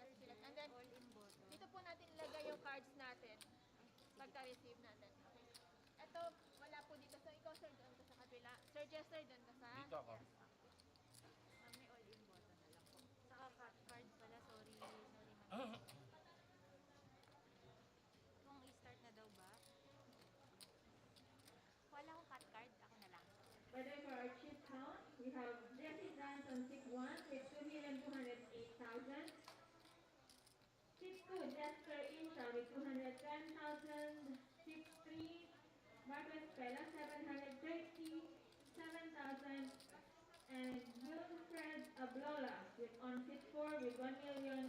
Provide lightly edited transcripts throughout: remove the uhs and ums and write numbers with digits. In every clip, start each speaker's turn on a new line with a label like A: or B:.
A: And then, dito po natin ilagay yung cards natin pagka-receive natin. Okay. Ito, wala po dito. So, ikaw, sir, doon ka sa kabila. Sir Jester, doon ka sa...
B: Dito ako.
A: Yes. May all-in button na lang po. Saka card pala, sorry. Sorry, ma'am. Kung i-start na daw ba? Wala akong cut card. Ako na lang.
C: By the way, for our chip count, we have Jesse Dance on chip 1 with 2,208,000. Chip 2, Jester Insha with 210,000. Chip 3, Marcus Pella 737,000. And Wilfred Ablola with on chip 4 with 1,161,000.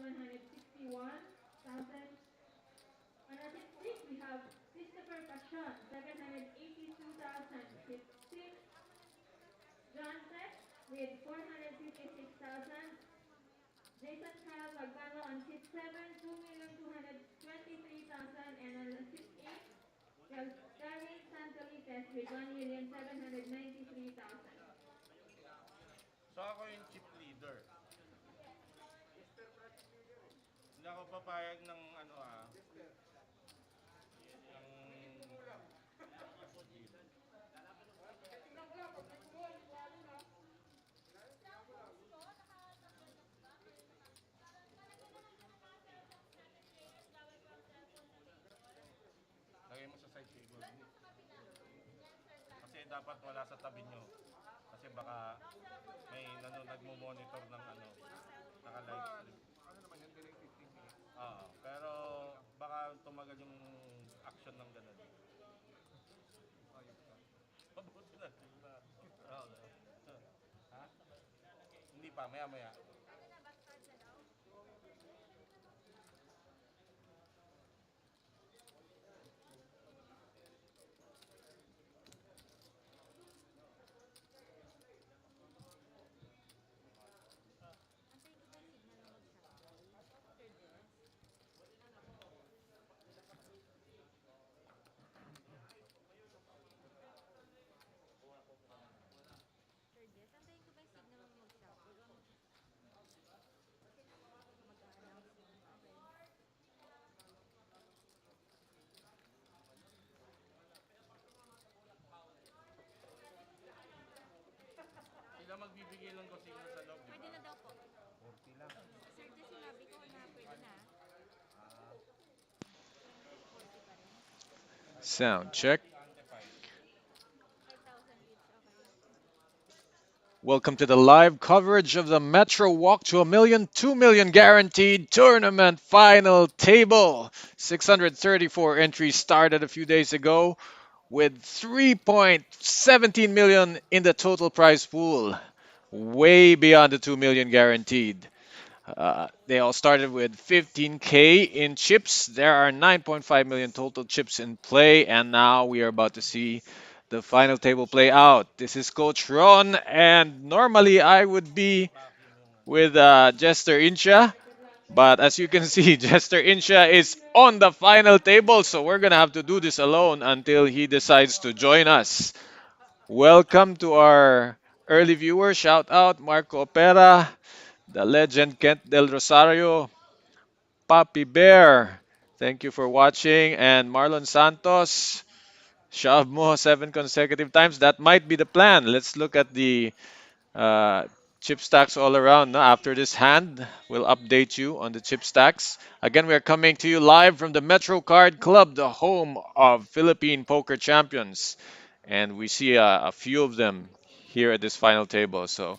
C: On our chip 6, we have Christopher Pachon, 782,000. Chip 6, John Tech with 456,000. Jason Kyle Magano on chip 7, 2,223,000. And on chip 8, Gavin Santolites with 1,793,000.
B: So ako yung chip leader. Hindi ako papayag ng ano lagay mo sa side table. Kasi dapat wala sa tabi nyo. Kasi baka may nagmo-monitor ng naka-live stream.
D: Ano naman yan, galing 15 minutes.
B: Oo, pero baka tumagal yung action ng ganun.
D: Ayos ka.
B: Mabuti na. Oo. Ha? Hindi pa, maya-maya. Sila magbibigay ng kusina sa loob, di
A: Pwede
B: ba?
A: na daw po.
B: 40 lang.
A: Sir, di sinabi ko na pwede na. 40 pa rin.
E: Sound check.
A: 5,000 each. Okay.
E: Welcome to the live coverage of the Metro Walk to a Million, 2 million guaranteed tournament final table. 634 entries started a few days ago with 3.17 million in the total prize pool, way beyond the 2 million guaranteed. They all started with 15K in chips. There are 9.5 million total chips in play, and now we are about to see the final table play out. This is Coach Ron, and normally I would be with Jester Incha, but as you can see, Jester Incha is on the final table, so we're gonna have to do this alone until he decides to join us. Welcome to our early viewers. Shout out Marco Opera, the legend Kent Del Rosario, Papi Bear. Thank you for watching, and Marlon Santos. Shove mo 7 consecutive times. That might be the plan. Let's look at the uh, chip stacks all around. Now, after this hand, we'll update you on the chip stacks. Again, we are coming to you live from the Metro Card Club, the home of Philippine poker champions. And we see a few of them here at this final table. So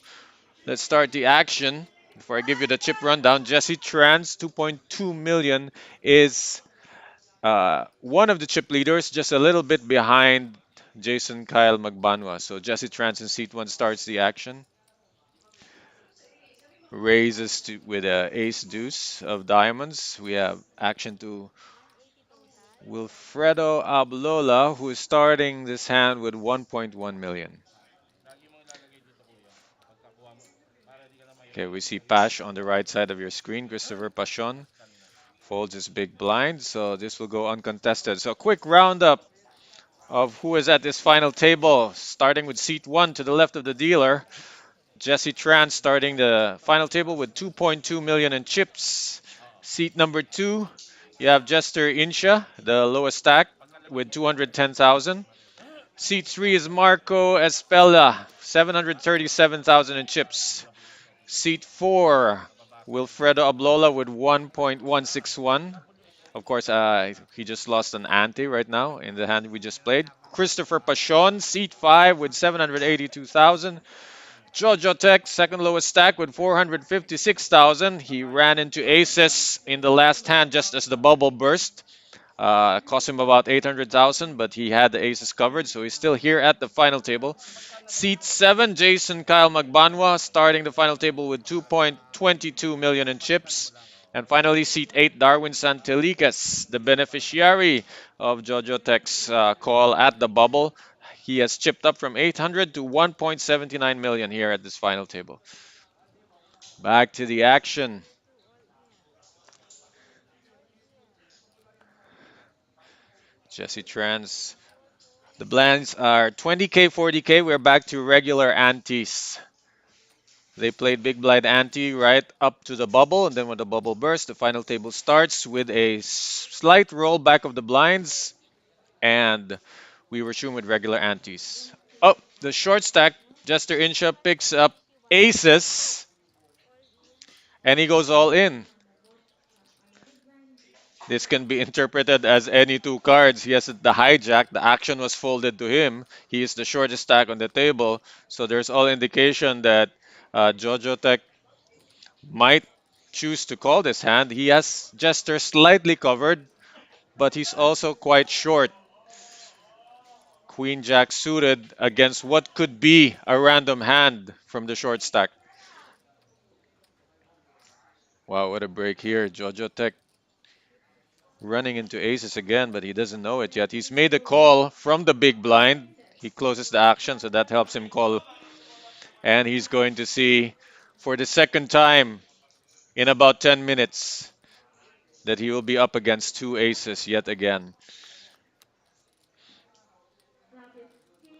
E: let's start the action. Before I give you the chip rundown, Jesse Trans, 2.2 million, is one of the chip leaders, just a little bit behind Jason Kyle Magbanwa. So Jesse Trans in seat one starts the action. Raises to, with a ace deuce of diamonds. We have action to
A: 80,000.
E: Wilfredo Ablola, who is starting this hand with 1.1 million.
B: Lagi mo ilalagay dito, kuya. Pagkakuha mo, para di ka na
E: Okay, we
B: mahirapan.
E: see Pash on the right side of your screen. Christopher Pachon
B: Kanina.
E: folds his big blind, so this will go uncontested. So quick roundup of who is at this final table, starting with seat one to the left of the dealer. Jesse Tran starting the final table with 2.2 million in chips. Seat number 2, you have Jester Insha, the lowest stack with 210,000. Seat 3 is Marco Espella, 737,000 in chips. Seat 4, Wilfredo Ablola with 1.161. Of course, he just lost an ante right now in the hand we just played. Christopher Pachon, seat 5 with 782,000. Jojo Tech, second lowest stack with 456,000. He ran into aces in the last hand just as the bubble burst. Cost him about 800,000, but he had the aces covered, so he's still here at the final table. Seat 7, Jason Kyle Magbanwa, starting the final table with 2.22 million in chips. And finally, seat 8, Darwin Santelikas, the beneficiary of Jojo Tech's call at the bubble. He has chipped up from 800 to 1.79 million here at this final table. Back to the action. Jesse Trans. The blinds are 20K, 40K. We're back to regular antes. They played big blind ante right up to the bubble, and then when the bubble bursts, the final table starts with a slight rollback of the blinds, and we resume with regular antes. Oh, the short stack, Jester Insha picks up aces, and he goes all in. This can be interpreted as any two cards. He has the hijack. The action was folded to him. He is the shortest stack on the table. So there's all indication that Jojo Tech might choose to call this hand. He has Jester slightly covered, but he's also quite short. Queen Jack suited against what could be a random hand from the short stack. Wow, what a break here. Jojo Tech running into aces again, but he doesn't know it yet. He's made a call from the big blind. He closes the action, so that helps him call. And he's going to see for the second time in about 10 minutes that he will be up against two aces yet again.
C: Flop is king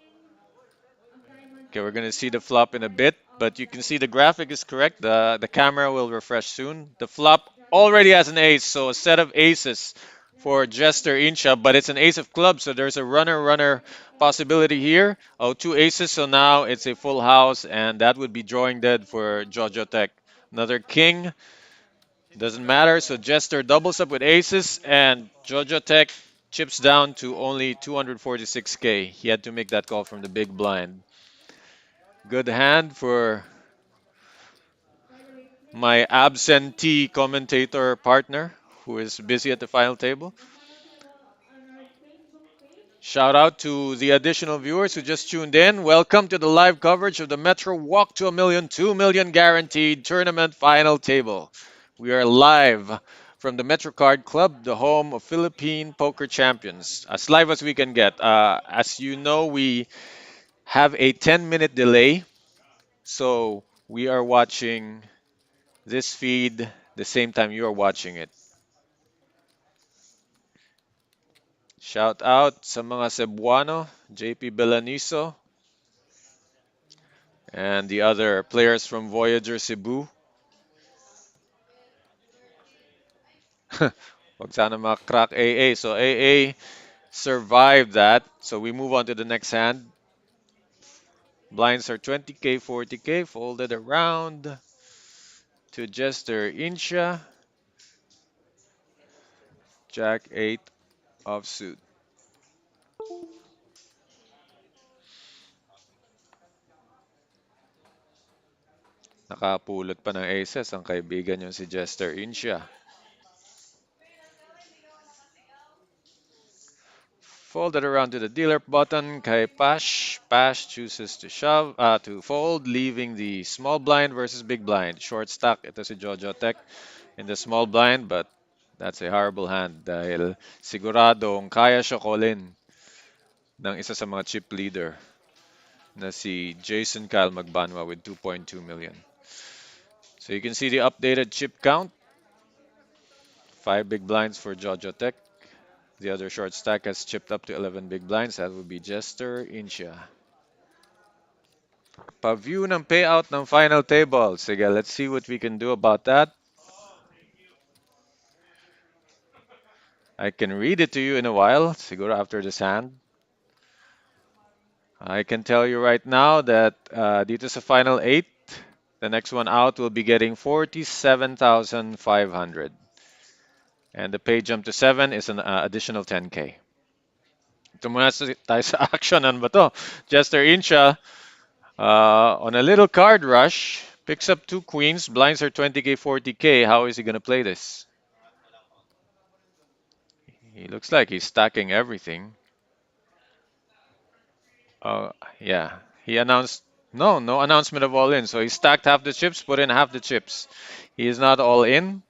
C: of diamonds
E: Okay, we're
C: and
E: going to see the
C: queen
E: flop in a
C: ten
E: bit,
C: of
E: but you can see the
C: diamonds.
E: graphic is correct. The camera will refresh soon. The flop
C: Judges
E: already has an
C: decide
E: ace, so a set of aces for
C: Judges
E: Jester
C: decide
E: Incha, but it's an ace of clubs, so there's a runner-runner possibility here. Oh, two aces, so now it's a full house, and that would be drawing dead for Jojo Tech. Another king, doesn't matter, so Jester doubles up with aces, and Jojo Tech chips down to only 246K. He had to make that call from the big blind. Good hand for
C: By the way,
E: my
C: please
E: absentee commentator partner who is busy at the final table.
C: the final table on our Facebook page.
E: Shout out to the additional viewers who just tuned in. Welcome to the live coverage of the Metro Walk to a Million, 2 million guaranteed tournament final table. We are live from the Metro Card Club, the home of Philippine poker champions. As live as we can get. As you know, we have a 10-minute delay, so we are watching this feed the same time you are watching it. Shout out sa mga Cebuano, JP Belaniso, and the other players from Voyager Cebu. Wag sana crack AA. So AA survived that. So we move on to the next hand. Blinds are 20K, 40K, folded around to Jester Insha, Jack 8 of suit. Nakapulot pa ng aces ang kaibigan yung si Jester Insha. Folded around to the dealer button. Kay Pash. Pash chooses to to fold, leaving the small blind versus big blind. Short stack. Ito si Jojo Tech in the small blind, but that's a horrible hand dahil siguradong kaya siya callin ng isa sa mga chip leader na si Jason Kyle Magbanwa with 2.2 million. So you can see the updated chip count. 5 big blinds for Jojo Tech. The other short stack has chipped up to 11 big blinds. That would be Jester Insha. Pa-view ng payout ng final table. Sige, let's see what we can do about that. I can read it to you in a while, siguro after this hand. I can tell you right now that dito sa final 8, the next one out will be getting 47,500. And the pay jump to 7 is an additional 10K. Ito muna tayo sa action. Ano ba to? Jester Incha on a little card rush picks up two queens. Blinds are 20K, 40K. How is he going to play this? He looks like he's stacking everything. Oh, yeah. He announced no announcement of all in. So he stacked half the chips, put in half the chips. He is not all in.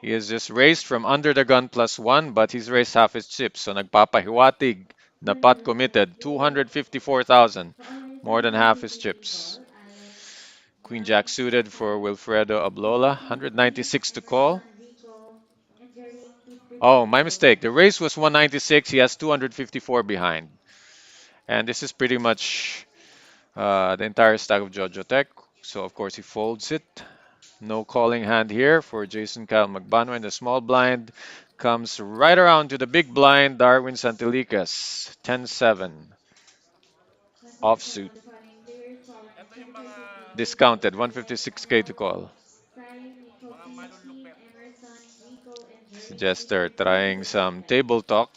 E: He is just raised from under the gun +1, but he's raised half his chips. So nagpapahiwatig na pot committed, 254,000,
C: For all
E: more than
C: receivers
E: half
C: who
E: his
C: wish to
E: chips.
C: call,
E: Queen
C: dial
E: Jack suited for Wilfredo Ablola,
C: GTD,
E: 196 to call.
C: Emerson, Rico, and Jermaine, please
E: Oh,
C: proceed to
E: my
C: call
E: mistake. The
C: time.
E: race was 196. He has 254 behind. And this is pretty much the entire stack of Jojo Tech. So, of course, he folds it. No calling hand here for Jason Kyle Magbano. And the small blind comes right around to the big blind, Darwin Santilicas, 10-7,
C: Once again, for all
E: offsuit,
C: the following players calling in
B: Ito yung mga
C: 2026 Game Week
E: discounted,
C: tournament,
E: 156K to
C: Annabelle,
E: call.
C: Sai, Nico
B: mga
C: P, Kim,
B: malulupet.
C: Emerson, Rico, and Jermaine, please
E: Jester
C: proceed
E: trying
C: to call
E: some
C: time.
E: table talk,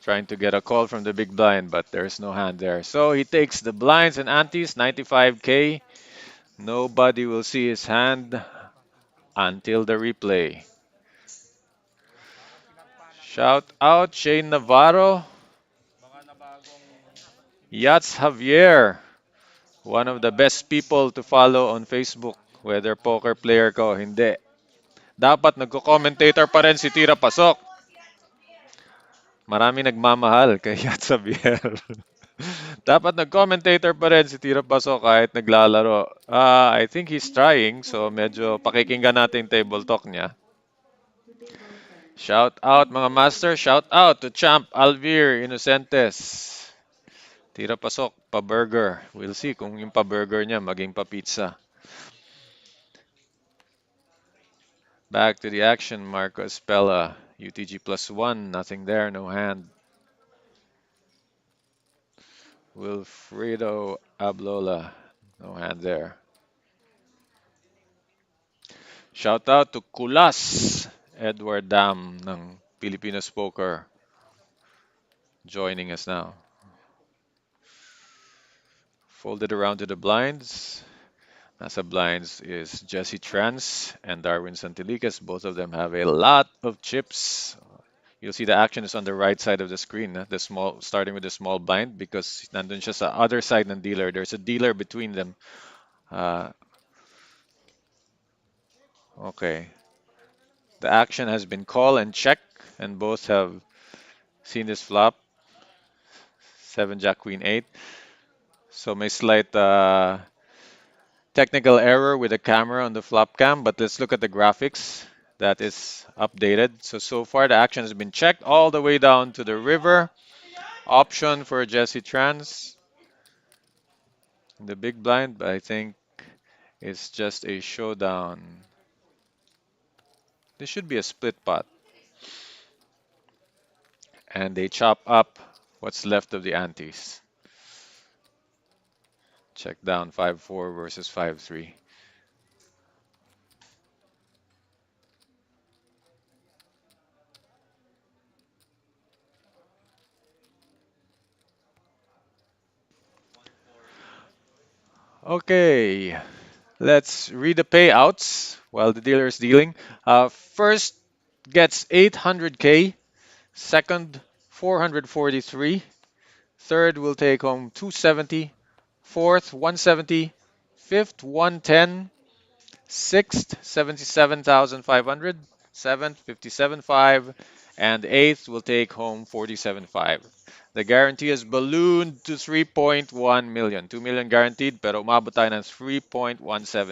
E: trying to get a call from the big blind, but there's no hand there. So he takes the blinds and antes, 95K. Nobody will see his hand until the replay.
B: Parang pinagpala ko yung
E: Shout out Shane Navarro,
B: mga nabagong
E: Yats Javier, one of the best people to follow on Facebook, whether poker player ka o hindi. Dapat nagko-commentator pa rin si Tira Pasok. Marami nagmamahal kay Yats Javier. Dapat nag-commentator pa rin si Tira Pasok kahit naglalaro. I think he's trying, so
C: For
E: medyo
C: tournament
E: pakikinggan
C: viewers,
E: natin table
C: proceed
E: talk niya.
C: to table 10.
E: Shout out
C: Thank
E: mga
C: you very
E: master,
C: much.
E: shout out to Champ Alvir Inocentes. Tira pasok, pa-burger. We'll see kung yung pa-burger niya maging pa-pizza. Back to the action, Marcos Pella. UTG +1, nothing there, no hand. Wilfredo Ablola, no hand there. Shout out to Kulas, Edward Dam ng Filipinos Poker, joining us now. Folded around to the blinds. Nasa blinds is Jesse Trans and Darwin Santilicas. Both of them have a lot of chips. You'll see the action is on the right side of the screen. The small, starting with the small blind because nandun siya sa other side ng dealer. There's a dealer between them. Uh, okay. The action has been call and check, and both have seen this flop. 7 Jack Queen 8. So may slight technical error with the camera on the flop cam, but let's look at the graphics. That is updated. So far the action has been checked all the way down to the river. Option for Jesse Trans. The big blind, but I think it's just a showdown. This should be a split pot. And they chop up what's left of the antes. Check down 5-4 versus 5-3. Okay, let's read the payouts while the dealer is dealing. First gets 800K, second 443, third will take home 270, fourth 170, fifth 110, sixth 77,500, seventh 57,500, and eighth will take home 47,500. The guarantee is ballooned to 3.1 million. 2 million guaranteed, pero umabot tayo ng 3.17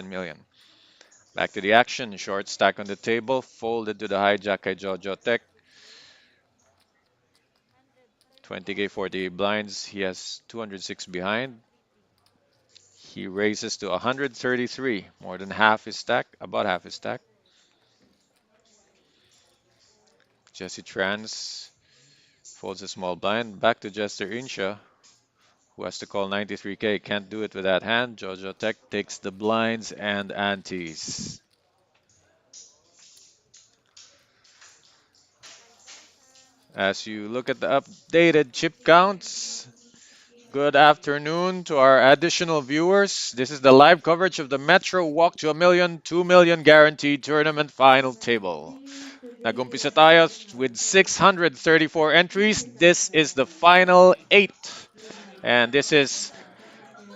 E: million. Back to the action. Short stack on the table, folded to the hijack kay Jojo Tech. 20K, 48 blinds. He has 206 behind. He raises to 133, more than half his stack, about half his stack. Jesse Trans folds a small blind. Back to Jester Insha, who has to call 93K. Can't do it with that hand. Jojo Tech takes the blinds and antes. As you look at the updated chip counts, good afternoon to our additional viewers. This is the live coverage of the Metro Walk to a Million, 2 million guaranteed tournament final table. Nagumpisa tayo with 634 entries. This is the final 8. And this is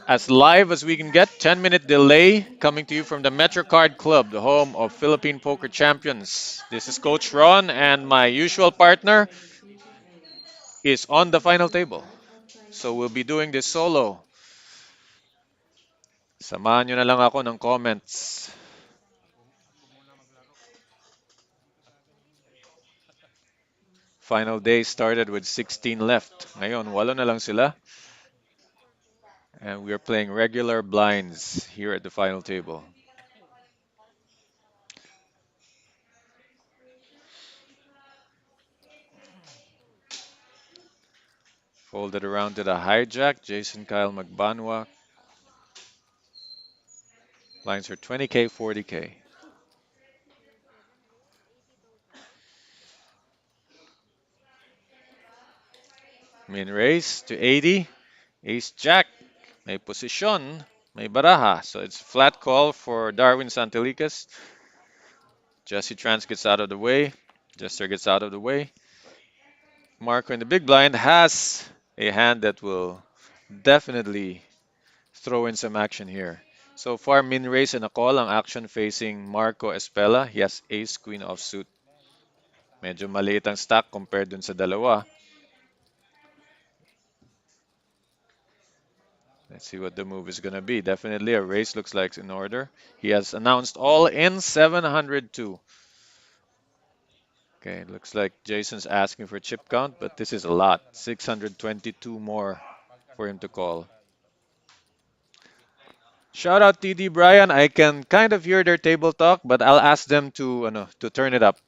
E: as live as we can get. 10-minute delay coming to you from the MetroCard Club, the home of Philippine Poker Champions. This is Coach Ron, and my usual partner is on the final table. So we'll be doing this solo. Samahan nyo na lang ako ng comments. Final day started with 16 left. Ngayon, 8 na lang sila. And we are playing regular blinds here at the final table. Folded around to the hijack. Jason Kyle Magbanwa. Blinds are 20K, 40K. Min raise to 80. Ace Jack. May posisyon. May baraha. So it's flat call for Darwin Santilicas. Jesse Trans gets out of the way. Jester gets out of the way. Marco in the big blind has a hand that will definitely throw in some action here. So far, min raise and a call ang action facing Marco Espela. He has ace queen offsuit. Medyo maliit ang stack compared dun sa dalawa. Let's see what the move is going to be. Definitely a raise looks like in order. He has announced all in 702. Okay, looks like Jason's asking for chip count, but this is a lot. 622 more for him to call. Shout out TD Brian. I can kind of hear their table talk, but I'll ask them to turn it up.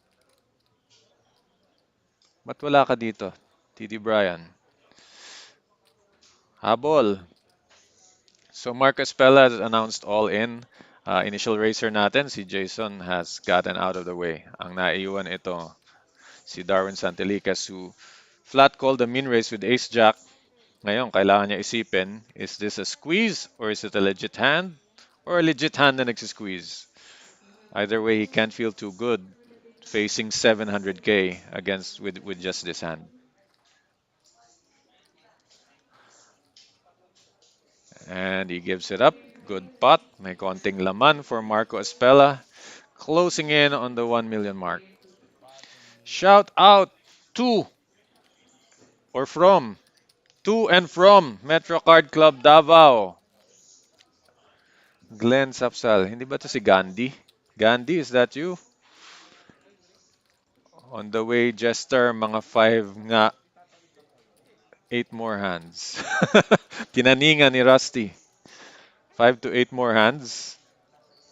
E: Ba't wala ka dito, TD Brian? Habol. So Marcus Pella has announced all in. Initial racer natin, si Jason has gotten out of the way. Ang naiwan ito, si Darwin Santilicas, who flat called the min race with ace jack. Ngayon, kailangan niya isipin, is this a squeeze or is it a legit hand? Or a legit hand na nagsisqueeze? Either way, he can't feel too good facing 700K against with just this hand. And he gives it up. Good pot. May konting laman for Marco Espela. Closing in on the 1 million mark. Shout out to or from to and from Metro Card Club Davao. Glenn Sapsal. Hindi ba to si Gandhi? Gandhi, is that you? On the way, Jester, mga 5 nga. 8 more hands. Tinaningan ni Rusty. 5 to 8 more hands.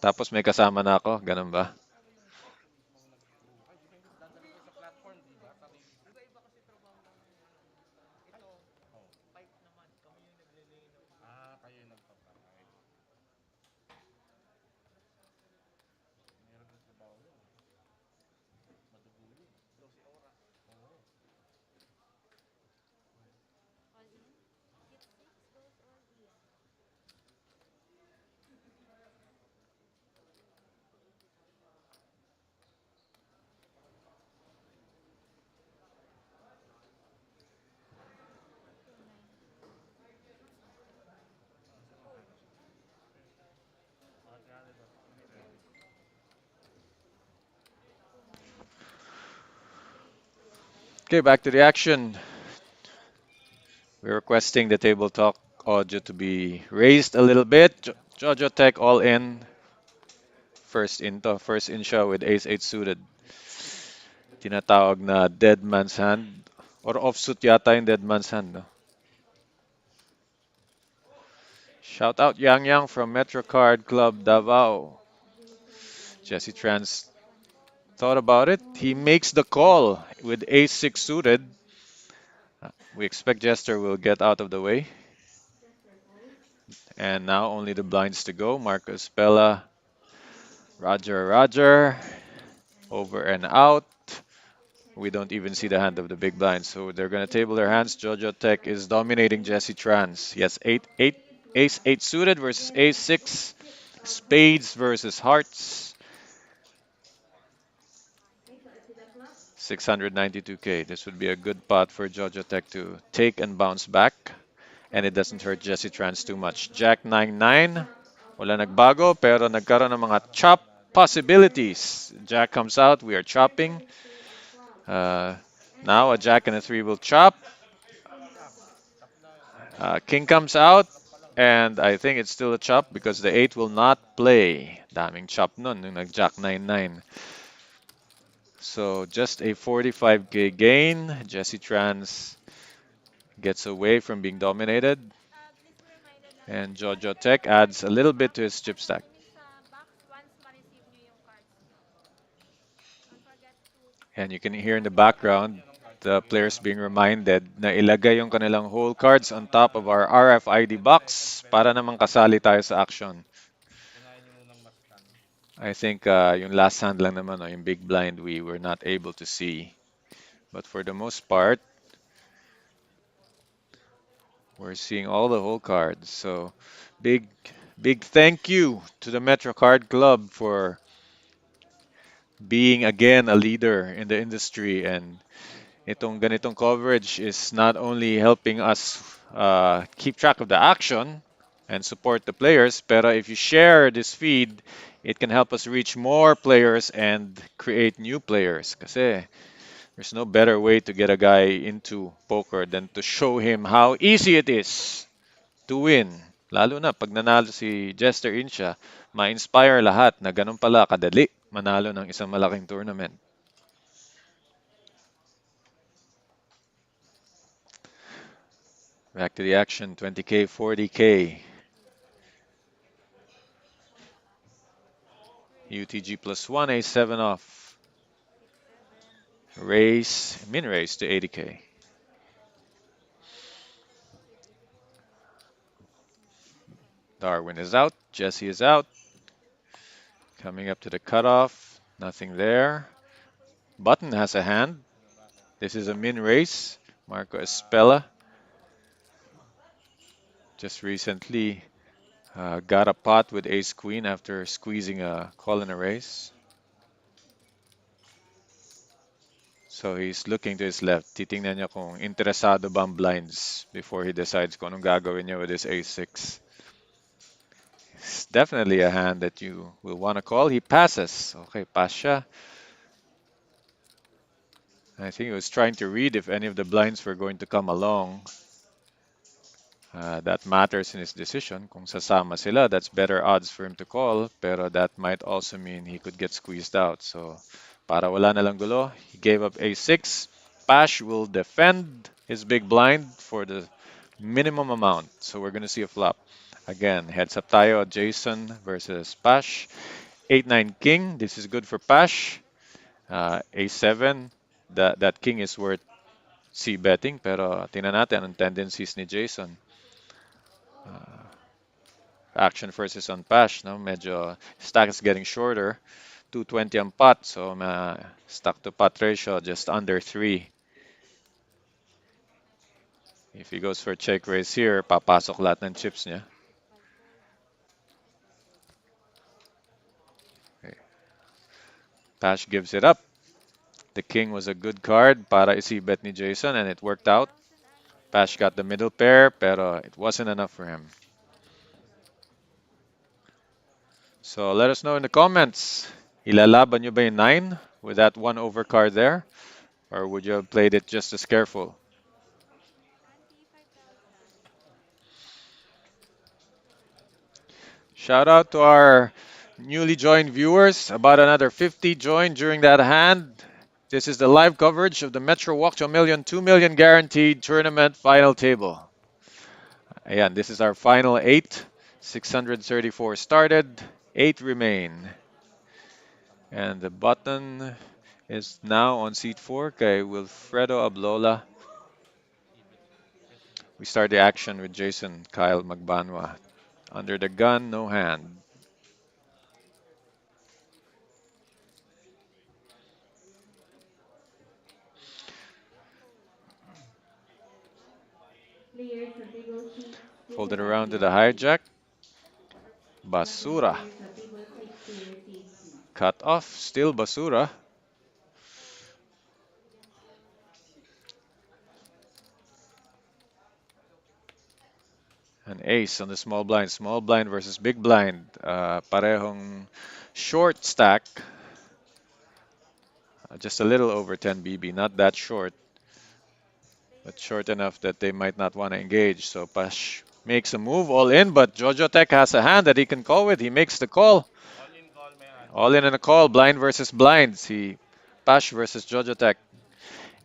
E: Tapos may kasama na ako. Ganun ba?
B: Kayo yung nagpapakain. Meron din sa bawo yun. Madugo yun. 12 oras. Oo.
E: Okay, back to the action. We're requesting the table talk audio to be raised a little bit. Jojo Tech all in. First in siya with ace-8 suited. Tinatawag na dead man's hand. Or offsuit yata yung dead man's hand. No? Shout out Yang Yang from Metro Card Club Davao. Jesse Trans thought about it. He makes the call with ace 6 suited. We expect Jester will get out of the way. And now only the blinds to go. Marcus Bella, Roger, Roger, over and out. We don't even see the hand of the big blind, so they're gonna table their hands. Jojo Tech is dominating Jesse Trans. Yes, ace 8 suited versus ace 6. Spades versus hearts. 692k. This would be a good pot for Jojo Tech to take and bounce back. And it doesn't hurt Jesse Trans too much. Jack 9-9. Wala nagbago, pero nagkaroon ng mga chop possibilities. Jack comes out, we are chopping. Uh, Now a jack and a 3 will chop. King comes out, and I think it's still a chop because the 8 will not play. Daming chop nun, nung nag-jack 9-9. So just a 45k gain. Jesse Trans gets away from being dominated.
A: Please be reminded na
E: And
A: pag
E: Jojo
A: nag-enter
E: Tech
A: kayo
E: adds a
A: sa
E: little bit
A: box,
E: to his chip stack.
A: kunin sa box once ma-receive nyo yung cards nyo. Don't forget to
E: And you can
A: put
E: hear in
A: back
E: the
A: your cards.
E: background the players being reminded na ilagay yung kanilang hole cards on top of our RFID box para naman kasali tayo sa action.
B: Unahin nyo munang maskan.
E: I think yung last hand lang naman, yung big blind, we were not able to see. But for the most part, we're seeing all the hole cards. So big, big thank you to the Metro Card Club for being again a leader in the industry. And itong ganitong coverage is not only helping us keep track of the action and support the players, pero if you share this feed, it can help us reach more players and create new players. Kasi there's no better way to get a guy into poker than to show him how easy it is to win. Lalo na pag nanalo si Jester Insia, ma-inspire lahat na ganun pala kadali manalo ng isang malaking tournament. Back to the action, 20k, 40k. UTG plus 1, A7 off. Raise, min raise to 80k. Darwin is out, Jesse is out. Coming up to the cutoff, nothing there. Button has a hand. This is a min raise. Marco Espella just recently got a pot with ace queen after squeezing a call and a raise. So he's looking to his left. Titingnan niya kung interesado ba ang blinds before he decides kung anong gagawin niya with his ace 6. It's definitely a hand that you will want to call. He passes. Okay, pass siya. I think he was trying to read if any of the blinds were going to come along. That matters in his decision. Kung sasama sila, that's better odds for him to call. Pero that might also mean he could get squeezed out. So, para wala na lang gulo, he gave up a6. Pash will defend his big blind for the minimum amount. So we're going to see a flop. Again, heads up tayo, Jason versus Pash. 8-9 king. This is good for Pash. A7. That king is worth C betting. Pero tingnan natin ang tendencies ni Jason. Action first is on Pash, no? Medyo stack is getting shorter. 220 ang pot, so stack to pot ratio just under 3. If he goes for check raise here, papasok lahat ng chips niya. Okay. Pash gives it up. The king was a good card para isi-bet ni Jason and it worked out. Pash got the middle pair, pero it wasn't enough for him. So let us know in the comments. Ilalaban nyo ba yung 9 with that 1 overcard there? Or would you have played it just as careful? Shout out to our newly joined viewers. About another 50 joined during that hand. This is the live coverage of the Metro Walk to a Million, 2 million guaranteed tournament final table. Ayan, this is our final 8. 634 started, 8 remain. And the button is now on seat 4 kay Wilfredo Ablola. We start the action with Jason Kyle Magbanwa. Under the gun, no hand.
C: Players sa table 6 to
E: Folded
C: collect
E: around to
C: their
E: the
C: keys.
E: hijack.
C: Collecting
E: Basura.
C: players sa table 6 to receive keys.
E: Cut off. Still Basura. An ace on the small blind. Small blind versus big blind. Parehong short stack. Just a little over 10 BB. Not that short, but short enough that they might not want to engage. So Pash makes a move all in, but Jojo Tech has a hand that he can call with. He makes the call.
B: All in call, man.
E: All in and a call. Blind versus blind. See Pash versus Jojo Tech.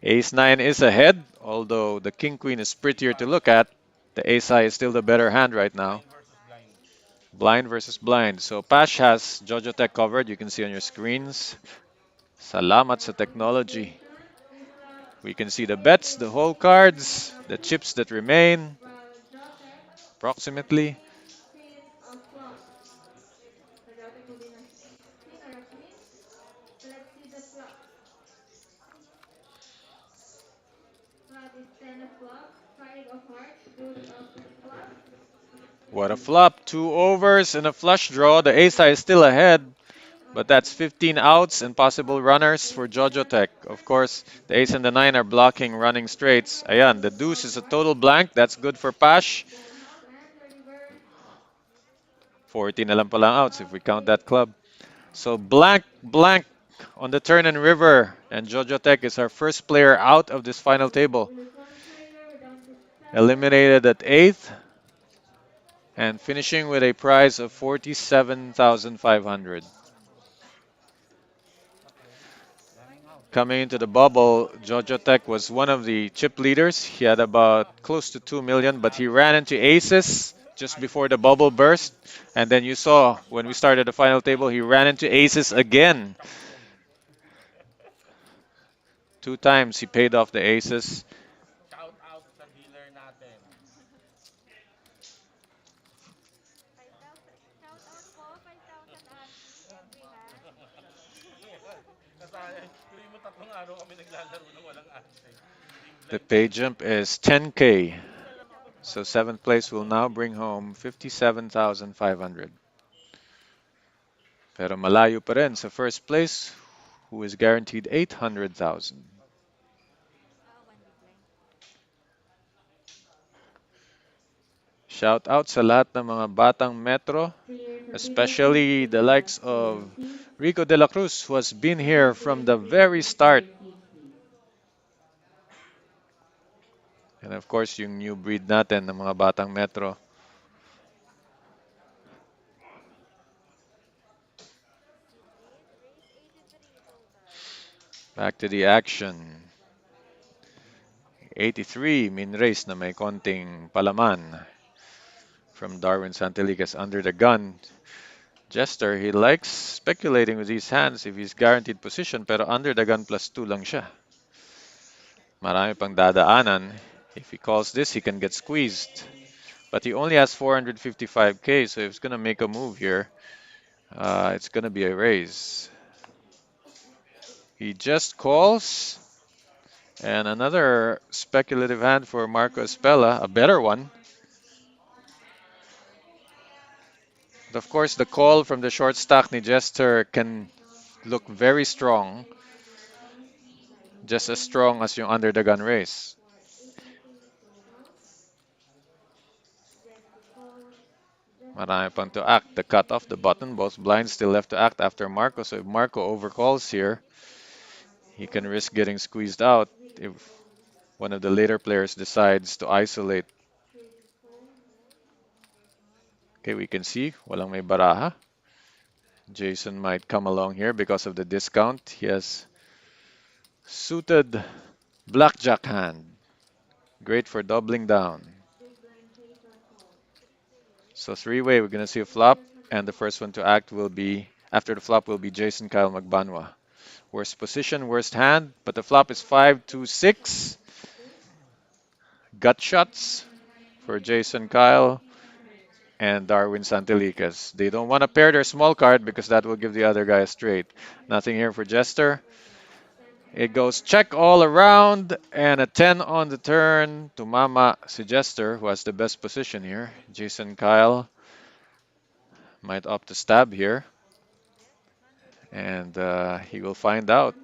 E: Ace 9 is ahead, although the King Queen is prettier to look at. The Ace High is still the better hand right now.
B: Blind versus blind.
E: Blind versus blind. So Pash has Jojo Tech covered. You can see on your screens. Salamat sa
C: From the
E: technology.
C: station, flop
E: We can see the bets, the
C: 8
E: whole
C: and
E: cards, the
C: flop 2.
E: chips that remain,
C: While Jotec
E: approximately.
C: queen of clubs. So Jotec will be a king or a queen. So let's see the flops. Flop is 10 of clubs, 5 of hearts, deuce of clubs,
E: What a flop. Two overs and a flush draw. The ace high is still ahead,
C: king of
E: but that's
C: queens.
E: 15 outs and possible runners
C: Ace
E: for Jojo
C: 7
E: Tech.
C: of
E: Of
C: hearts,
E: course, the ace and the nine are blocking running straights. Ayan, the
C: deuce
E: deuce
C: of
E: is a
C: hearts,
E: total blank. That's good for Pash.
C: full house and the reverse,
E: 14 na lang palang outs if
C: of
E: we count that
C: spades.
E: club. So blank, blank on the turn and river. And Jojo Tech is our first player out of this final
C: So
E: table.
C: we lose one player, we're down to 7.
E: Eliminated at eighth and finishing with a prize of 47,500.
B: Running out.
E: Coming into the bubble, Jojo Tech was one of the chip leaders. He had about close to 2 million, but he ran into aces just before the bubble burst. And then you saw when we started the final table, he ran into aces again.
B: Champion.
E: 2 times he paid off the aces.
B: Shout out sa dealer natin.
A: 5,000. Shout out po, 5,000 only every hand.
B: Kasi tuloy mo 3 araw kami naglalaro ng walang ante. Team
E: The
B: blind
E: pay
B: kami.
E: jump is 10K.
A: Shout out
E: So
A: po.
E: seventh place will now bring home 57,500. Pero malayo pa rin sa first place, who is guaranteed 800,000.
A: One big blind.
E: Shout out sa lahat ng mga batang Metro,
C: Players sa table 6
E: especially
C: to
E: the
C: collect
E: likes
C: their
E: of
C: keys.
E: Rico De La Cruz, who has been here
C: Collecting
E: from
C: players
E: the
C: sa table
E: very
C: 6 to
E: start.
C: receive keys.
E: And of course, yung new breed natin ng mga batang Metro.
A: Seat 8, race 83 total.
E: Back to the action. 83, min race na may konting palaman from Darwin Santeligas under the gun. Jester, he likes speculating with these hands if he's guaranteed position, pero under the gun +2 lang siya. Marami pang dadaanan. If he calls this, he can get squeezed. But he only has 455K, so if he's gonna make a move here, it's gonna be a raise. He just calls, and another speculative hand for Marco Espella, a better one. But of course, the call from the short stack ni Jester can look very strong, just as strong as yung under the gun race.
C: For 80k full house, Jesse calls, Jester
E: Marami pang to
C: and
E: act. The cut off the button, both blinds still left to act after Marco. So if Marco overcalls here, he can risk getting squeezed out if one of the later players decides to isolate.
C: Tracy calls,
E: Okay, we can see walang may baraha. Jason might come along here because of the discount. He has suited blackjack hand. Great for doubling down.
C: big blind face or call.
E: So three-way, we're gonna see a flop,
C: Players have
E: and the
C: called.
E: first one to act will be After the flop will be Jason Kyle Magbanwa. Worst position, worst hand, but the flop is 5-2-6. Gut shots for Jason Kyle and Darwin Santelikas. They don't want to pair their small card because that will give the other guy a straight. Nothing here for Jester. It goes check all around and a 10 on the turn to Mama si Jester, who has the best position here. Jason Kyle might opt to stab here, and he will find out.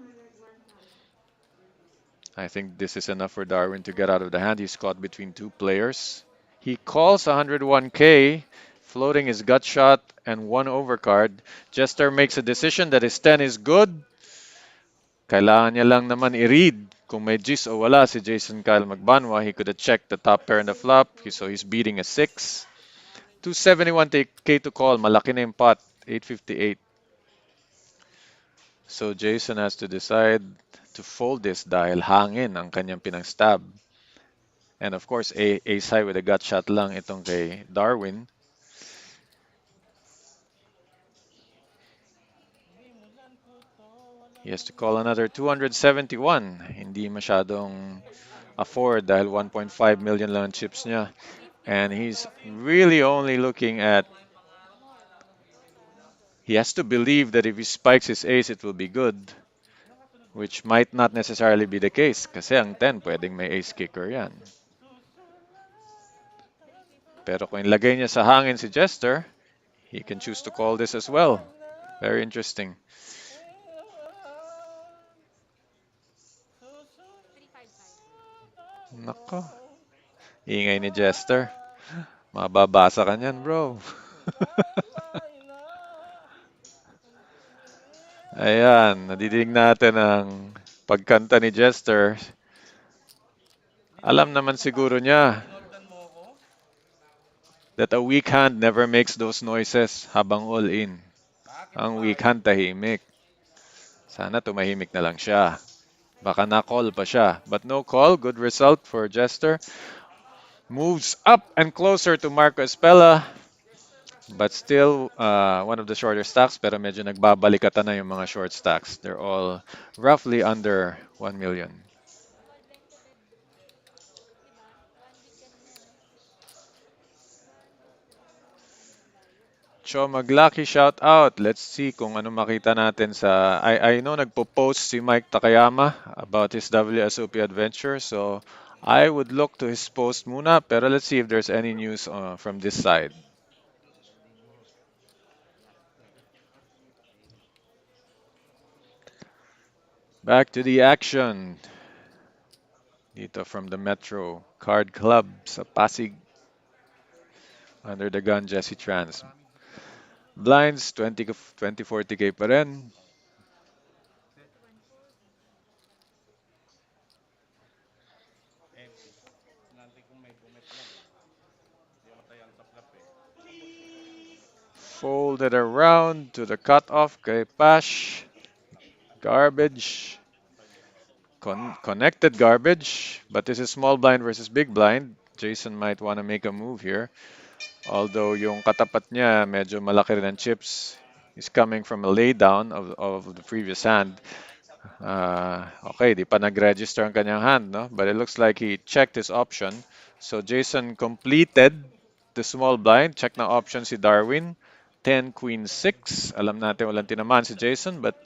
E: I think this is enough for Darwin to get out of the hand. He's caught between two players. He calls 101k, floating his gut shot and one overcard. Jester makes a decision that his 10 is good. Kailangan niya lang naman i-read kung may G's o wala si Jason Kyle Magbanwa. He could have checked the top pair in the flop, so he's beating a 6. 271k to call, malaki na yung pot, 858. So Jason has to decide to fold this dahil hangin ang kanyang pinang-stab. And of course, ace high with a gut shot lang itong kay Darwin. He has to call another 271. Hindi masyadong afford dahil 1.5 million lang ang chips niya. And he's really only looking at, he has to believe that if he spikes his ace, it will be good. Which might not necessarily be the case kasi ang 10 pwedeng may ace kicker yan. Pero kung ilagay niya sa hangin si Jester, he can choose to call this as well. Very interesting. Nako. Ingay ni Jester. Mababasa ka niyan, bro. Ayan, nadidinig natin ang pagkanta ni Jester. Alam naman siguro niya that a weak hand never makes those noises habang all in. Ang weak hand tahimik. Sana tumahimik na lang siya. Baka na-call pa siya. But no call. Good result for Jester. Moves up and closer to Marco Espella. But still, one of the shorter stacks. Pero medyo nagbabalikatan na yung mga short stacks. They're all roughly under 1 million. Cho Maglaki, shout out. Let's see kung ano makita natin sa... I know nagpo-post si Mike Takayama about his WSOP adventure. So, I would look to his post muna. Pero let's see if there's any news from this side. Back to the action. Dito from the Metro Card Club sa Pasig. Under the gun, Jesse Trans. Blinds, 20-40k pa rin. Folded around to the cutoff kay Pash. Garbage. Connected garbage. But this is small blind versus big blind. Jason might want to make a move here. Although yung katapat niya medyo malaki rin ang chips. He's coming from a laydown of the previous hand. Okay, di pa nag-register ang kanyang hand, no? But it looks like he checked his option. So Jason completed the small blind. Check na option si Darwin. 10, Queen 6. Alam natin walang tinamaan si Jason, but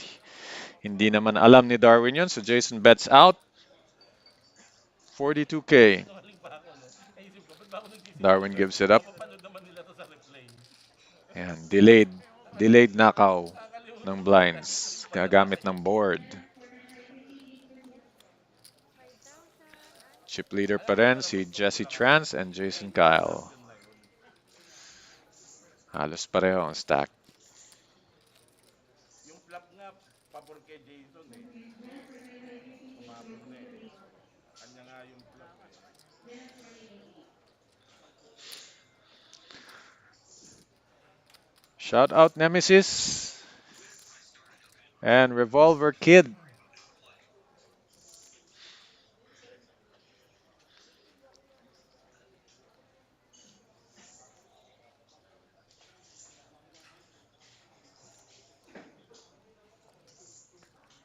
E: hindi naman alam ni Darwin yun. So Jason bets out. 42k. Darwin gives it up. Ayan, delayed knockout ng blinds. Gagamit ng board. Chip leader pa rin si Jesse Trans and Jason Kyle. Halos pareho ang stack.
B: Yung flop nga, pabor kay Jason eh. Umabot na eh. Kanya nga yung flop eh.
E: Shout out Nemesis and Revolver Kid.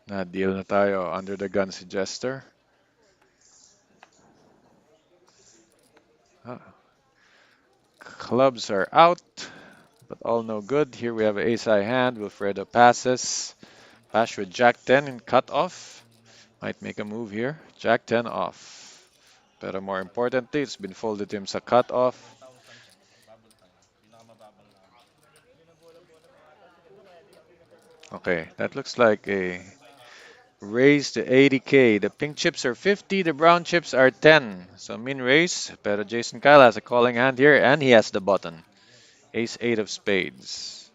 E: Na-deal na tayo. Under the gun si Jester. Ah, clubs are out, but all no good. Here we have an ace-high hand. Wilfredo passes. Pash with Jack 10 and cut off. Might make a move here. Jack 10 off. Pero more importantly, it's been folded to him sa cut off.
B: 1,000 siya. Pagbabol tayo. Pinakamababang namin.
E: Okay, that looks like a raise to 80K. The pink chips are 50, the brown chips are 10. So min raise, pero Jason Kyle has a calling hand here, and he has the button. Ace 8 of spades.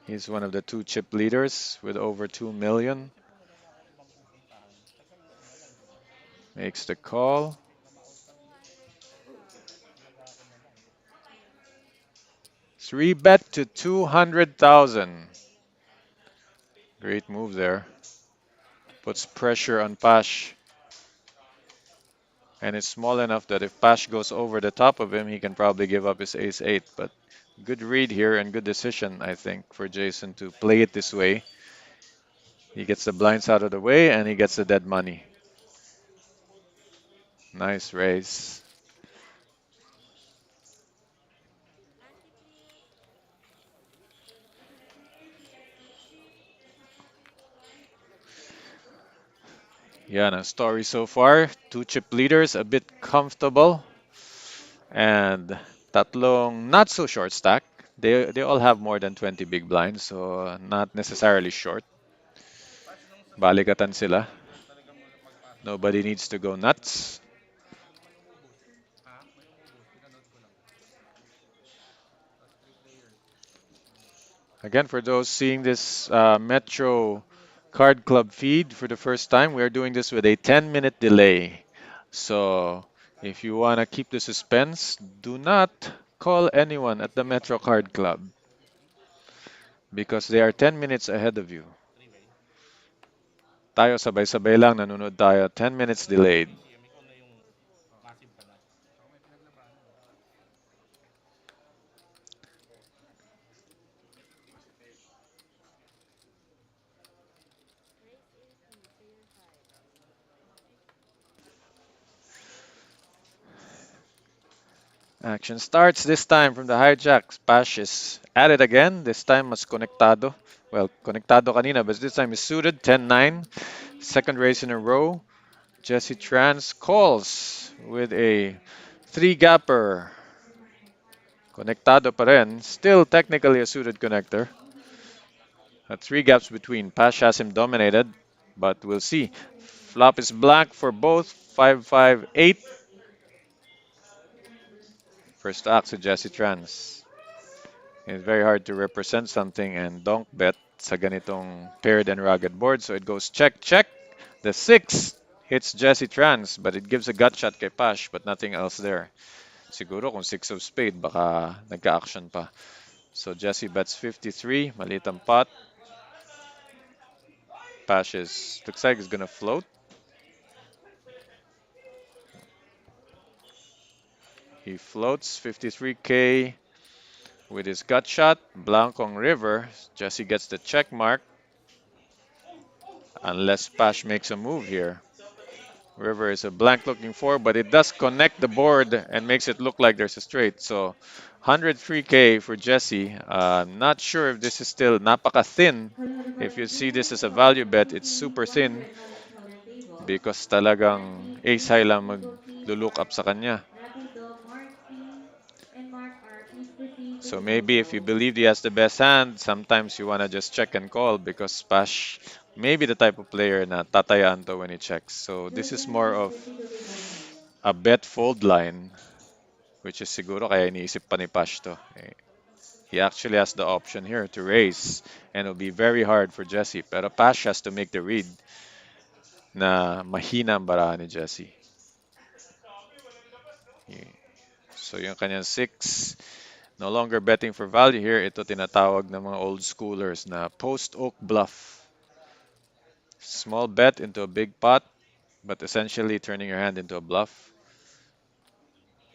E: He's one of the two chip leaders with over 2 million. Makes the call. Three bet to 200,000. Great move there. Puts pressure on Pash. And it's small enough that if Pash goes over the top of him, he can probably give up his ace 8. But good read here and good decision, I think, for Jason to play it this way. He gets the blinds out of the way and he gets the dead money. Nice raise. Yeah, no story so far. Two chip leaders, a bit comfortable. And tatlong not so short stack. They all have more than 20 big blinds, so not necessarily short.
B: Pash nung sa susunod,
E: Balikatan sila.
B: talagang magpass siya.
E: Nobody needs to go nuts.
D: May umubos. Ha? May umubos. Pinanood ko lang. Last three players.
E: Again, for those seeing this Metro Card Club feed for the first time, we are doing this with a 10-minute delay. So if you want to keep the suspense, do not call anyone at the Metro Card Club because they are 10 minutes ahead of you.
B: Three-way.
E: Tayo sabay-sabay lang nanonood tayo, 10 minutes delayed.
B: ECM, ikaw na yung massive ka na.
D: Ako may pinaglabanan.
E: Action starts this time from the hijack. Pash is at it again. This time mas konektado. Well, konektado kanina, but this time is suited. 10-9. Second race in a row. Jesse Trans calls with a three-gapper. Konektado pa rin. Still technically a suited connector. Three gaps between. Pash has him dominated, but we'll see. Flop is black for both. 5-5-8. First act to Jesse Trans. It's very hard to represent something and donk bet sa ganitong paired and rugged board. So it goes check, check. The 6 hits Jesse Trans, but it gives a gut shot kay Pash, but nothing else there. Siguro kung 6 of spade, baka nagka-action pa. So Jesse bets 53, maliit ang pot. Pash looks like he's gonna float. He floats 53K with his gut shot. Blancong River. Jesse gets the check mark. Unless Pash makes a move here. River is a blank looking for, but it does connect the board and makes it look like there's a straight. So 103K for Jesse. Not sure if this is still napaka thin. If you see this as a value bet, it's super thin because talagang ace high lang mag-look up sa kanya.
C: Rapido, Mark P. and Mark R. Please proceed to
E: So
C: the
E: maybe if you
C: table.
E: believe he has the best hand, sometimes you want to just check and call because Pash may be the type of player na tatayaan to when he checks. So this is
C: Judgment,
E: more
C: please
E: of
C: proceed to the table.
E: a bet fold line, which is siguro kaya iniisip pa ni Pash to. He actually has the option here to raise and it'll be very hard for Jesse. Pero Pash has to make the read na mahina ang barahan ni Jesse. So yung kanyang 6, no longer betting for value here. Ito tinatawag ng mga old schoolers na post-oak bluff. Small bet into a big pot, but essentially turning your hand into a bluff.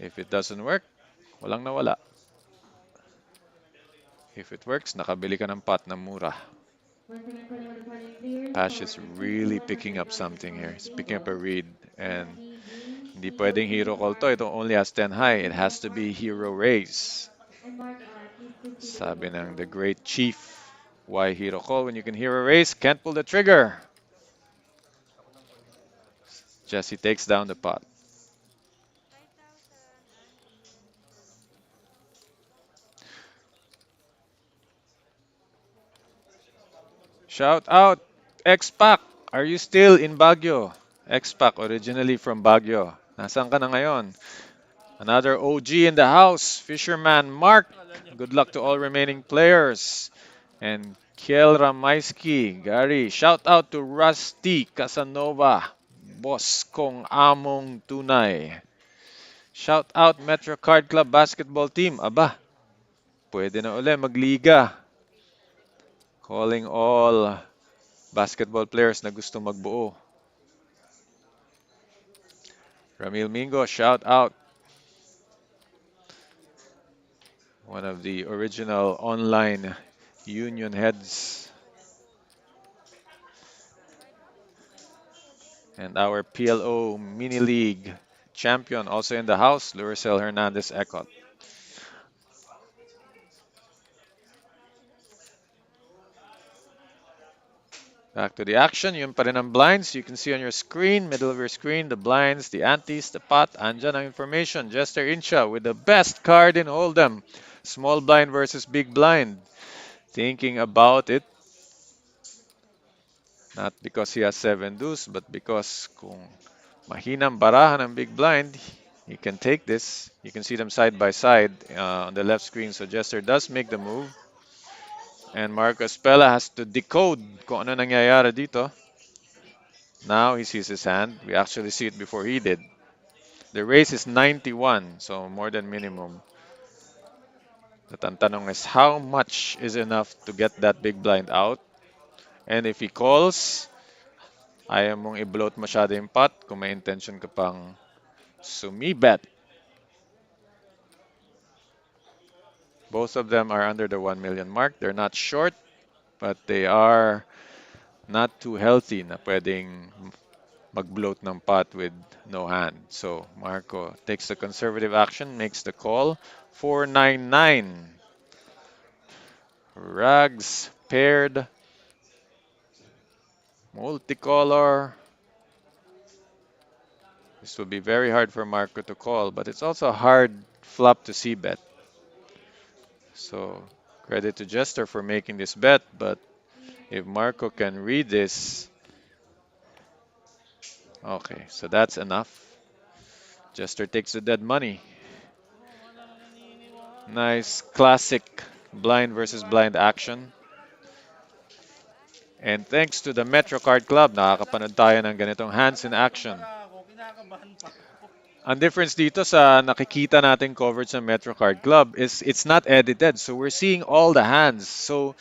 E: If it doesn't work, Walang nawala. If it works, nakabili ka ng pot na mura.
C: Once again, calling all the following players
E: Ash
C: for
E: is
C: entry
E: really
C: one of
E: picking
C: the
E: up
C: garden
E: something here.
C: on
E: He's picking up a
C: table.
E: read. And
C: Jesse, James,
E: hindi pwedeng
C: TOP,
E: hero call to.
C: Mark,
E: Ito only has 10 high. It has to be hero
C: Marky,
E: raise.
C: and Mark. Please proceed with
E: Sabi
C: your
E: ng the
C: call.
E: great chief. Why hero call when you can hero raise? Can't pull the trigger. Jesse takes down the pot.
A: 5,000, Andy.
E: Shout out, X-Pac. Are you still in Baguio? X-Pac, originally from Baguio. Nasaan ka na ngayon? Another OG in the house, Fisherman Mark.
B: Kala niya
E: Good luck to
B: bigla.
E: all remaining players. And Kiel Ramaisky, Gary. Shout out to Rusty Casanova. Boss kong among tunay. Shout out Metro Card Club basketball team. Aba, pwede na uli magliga. Calling all basketball players na gusto magbuo. Ramil Mingo, shout out. One of the original online union heads. And our PLO mini league champion also in the house, Luricel Hernandez Ecot. Back to the action. Yun pa rin ang blinds. You can see on your screen, middle of your screen, the blinds, the antes, the pot. Andyan ang information. Jester Incha with the best card in Hold'em. Small blind versus big blind. Thinking about it. Not because he has 7 deuce, but because kung mahinang barahan ng big blind, he can take this. You can see them side by side on the left screen. So Jester does make the move. And Marcos Pella has to decode kung ano nangyayari dito. Now he sees his hand. We actually see it before he did. The race is 91, so more than minimum. But ang tanong is how much is enough to get that big blind out? And if he calls, ayaw mong i-bloat masyado yung pot kung may intention ka pang sumibet. Both of them are under the 1 million mark. They're not short, but they are not too healthy na pwedeng mag-bloat ng pot with no hand. So Marco takes the conservative action, makes the call. 499. Rags paired. Multicolor. This will be very hard for Marco to call, but it's also a hard flop to see bet. So credit to Jester for making this bet, but if Marco can read this, okay, so that's enough. Jester takes the dead money.
B: Wala nang naniniwala.
E: Nice classic blind versus blind action. And thanks to the Metro Card Club, nakakapanood tayo ng ganitong hands in
B: Nagtatanong
E: action.
B: pala ako, kinakabahan pa ako.
E: Ang difference dito sa nakikita nating coverage ng Metro Card Club is it's not edited. So we're seeing all the hands. So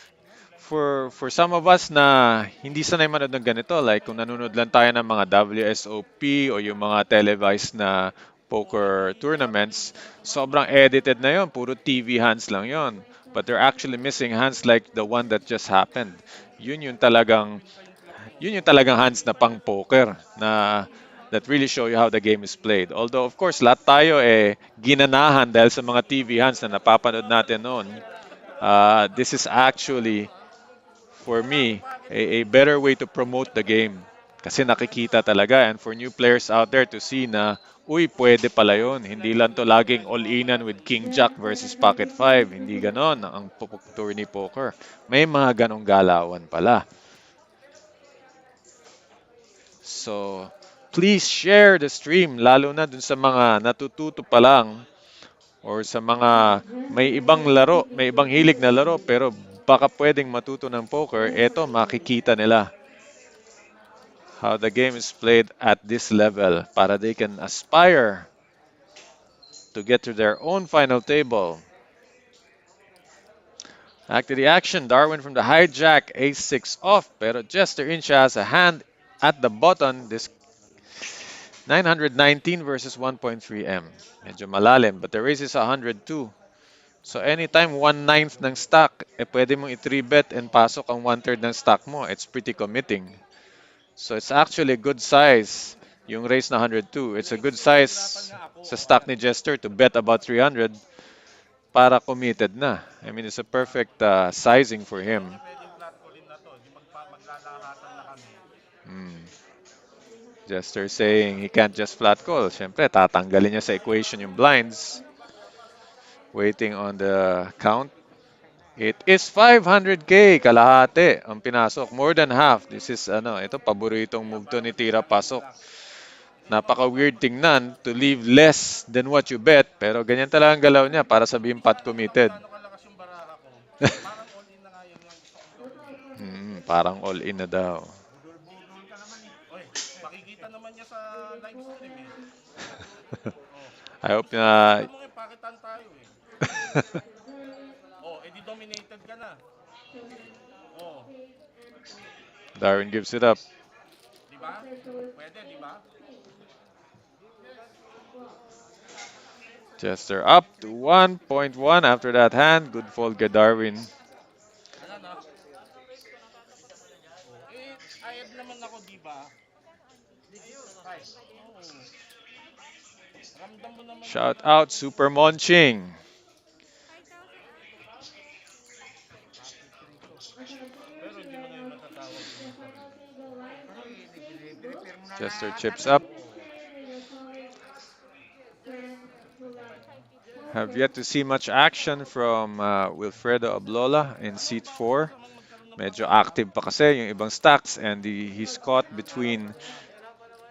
E: for some of us na hindi sanay manood ng ganito, like kung nanonood lang tayo ng mga WSOP o yung mga televised na poker tournaments, sobrang edited na yon, puro TV hands lang yon. But they're actually missing hands like the one that just happened. Yun yung talagang yun yung talagang hands na pang poker na that really show you how the game is played. Although of course lahat tayo ginanahan dahil sa mga TV hands na napapanood natin noon. This is actually for me a better way to promote the game kasi nakikita talaga, and for new players out there to see na uy, pwede pala yun. Hindi lang to laging all-inan with King Jack
C: Just for
E: versus
C: the
E: Pocket 5.
C: clarification,
E: Hindi ganon ang tourney poker. May mga ganong galawan pala. So, please share the stream, lalo na dun sa mga natututo pa lang or sa mga
C: just
E: may
C: for the
E: ibang laro,
C: clarification,
E: may ibang hilig na laro,
C: please.
E: pero baka pwedeng matuto ng poker,
C: Just for
E: eto
C: the
E: makikita
C: clarification.
E: nila how the game is played at this level para they can aspire to get to their own final table. Back to the action, Darwin from the hijack, ace-6 off, pero Jester Incha has a hand at the button. This 919 versus 1.3 M. Medyo malalim, but the raise is 102. So anytime 1/9 ng stock, pwede mong i-3 bet and pasok ang 1/3 ng stock mo. It's pretty committing. So it's actually a good size. Yung raise na 102, it's a good size sa stock ni Jester to bet about 300 para committed na. I mean, it's a perfect sizing for
B: Hindi
E: him.
B: niya pwedeng flat callin na to. Di maglalahatan na kami.
E: Hmm. Jester saying he can't just flat call. Siyempre, tatanggalin niya sa equation yung blinds. Waiting on the count. It is 500k, kalahati ang pinasok. More than half. This is, ito, paboritong move to ni Tira Pasok. Napaka-weird tingnan to leave less than what you bet. Pero ganyan talaga ang galaw niya para sabihin pot committed.
B: Gano'n kalakas yung baraha ko. Parang all in na nga yan yung gusto kong gawin.
E: Parang all in na daw.
B: Budol-budol ka naman eh. Oy, makikita naman niya sa live stream eh. Oh.
E: I hope na...
B: Kita mo nga, pakitan tayo eh. Oh, edi dominated ka na. Oh,
E: Darwin gives it up.
B: di ba? Pwede, di ba?
E: Chester up to 1.1 after that hand. Good fold kay Darwin.
B: Ano na? Eh, ayad naman ako, di ba? Ay, oh. Ramdam mo naman
E: Shout out Super Monching.
B: pero hindi mo ngayon matatawag yung
E: Chester chips up. Have yet to see much action from Wilfredo Ablola in seat 4. Medyo active pa kasi yung ibang stacks and he's caught between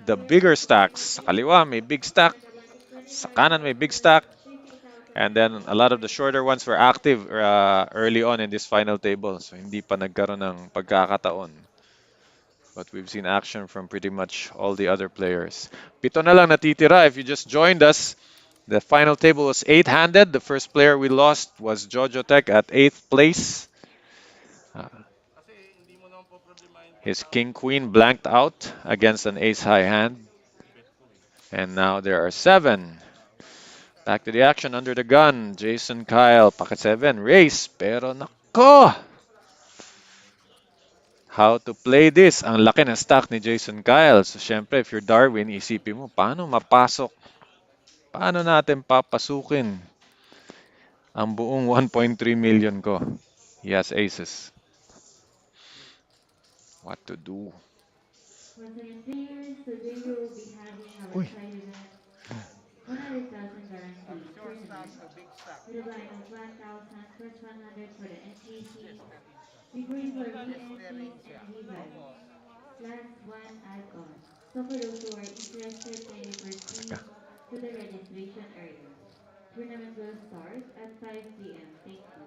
E: the bigger stacks. Sa kaliwa may big stack, sa kanan may big stack, and then a lot of the shorter ones were active early on in this final table. So hindi pa nagkaroon ng pagkakataon. But we've seen action from pretty much all the other players. Pito na lang natitira if you just joined us. The final table was 8-handed. The first player we lost was Jojo Tech at 8th place.
B: kasi hindi mo naman po problemahin
E: His king-queen blanked out against an ace-high hand. And now there are 7. Back to the action under the gun. Jason Kyle, pocket 7, race. Pero nako! How to play this? Ang laki ng stack ni Jason Kyle. So syempre, if you're Darwin, isipin mo, paano mapasok? Paano natin papasukin ang buong 1.3 million ko? He has aces. What to do?
C: Once again, players, today we will be having our side event 100,000 guaranteed tournament with a blind of 1,000 plus 100 for the NGC, degree for VNCs and VVIPs, plus one add-on. So for those who are interested, kindly proceed to the registration area. Tournament will start at 5 p.m. Thank you.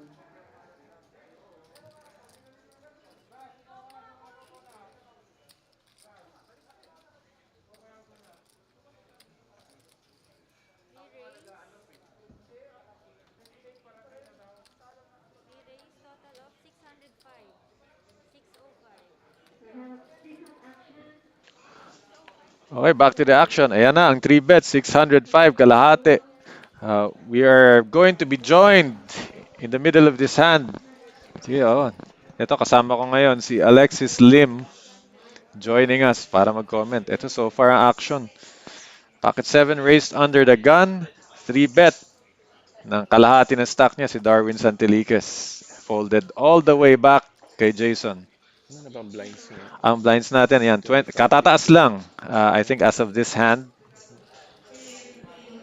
E: Okay, back to the action. Ayan na, ang 3 bet, 605 kalahati. We are going to be joined in the middle of this hand. Sige, oh. Ito, kasama ko ngayon si Alexis Lim joining us para mag-comment. Ito, so far ang action. Pocket 7 raised under the gun. 3 bet ng kalahati ng stock niya si Darwin Santeliques. Folded all the way back kay Jason.
F: Ano na bang blinds niya?
E: Ang blinds natin, yan, 20, katataas lang. I think as of this hand,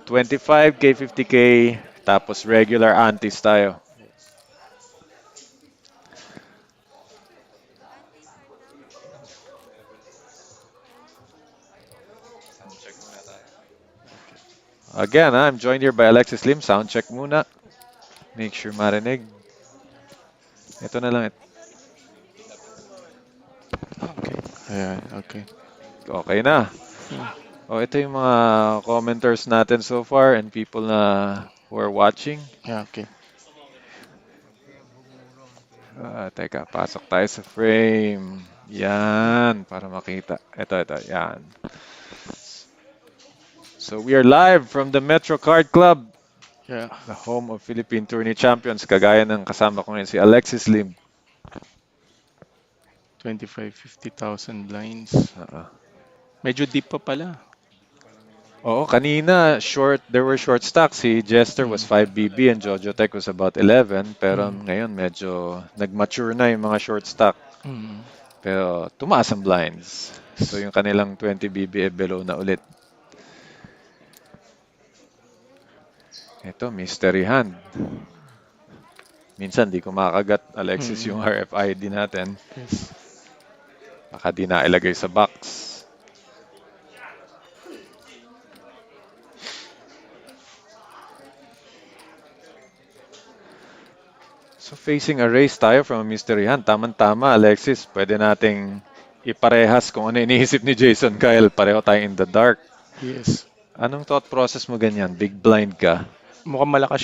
E: 25k, 50k, tapos regular antis tayo. Again, I'm joined here by Alexis Lim. Sound check muna. Make sure marinig. Ito na lang.
F: Okay. Ayan, okay.
E: Okay na. Oh, ito yung mga commenters natin so far and people na who are watching.
F: Yeah, okay.
E: Teka, pasok tayo sa frame. Yan, para makita. Ito, yan. So we are live from the Metro Card Club,
F: Yeah.
E: the home of Philippine Tourney Champions. Kagaya ng kasama ko ngayon si Alexis Lim.
F: 25, 50,000 blinds.
E: Oo.
F: Medyo deep pa pala.
E: Oo, kanina there were short stocks. Si Jester was
F: Mm.
E: 5 BB and Jojo Tech was about 11. Pero
F: Mm.
E: ngayon medyo nag-mature na yung mga short stock.
F: Mm.
E: Pero tumaas ang blinds. So yung kanilang 20 BB below na ulit. Ito, mystery hand. Minsan di ko makagat, Alexis,
F: Mm.
E: yung RFID natin.
F: Yes.
E: Baka di na ilagay sa box. So facing a race tayo from a mystery hand. Tama-tama, Alexis. Pwede nating iparehas kung ano iniisip ni Jason Kyle. Pareho tayo in the dark.
F: Yes.
E: Anong thought process mo ganyan? Big blind ka?
F: Mukhang malakas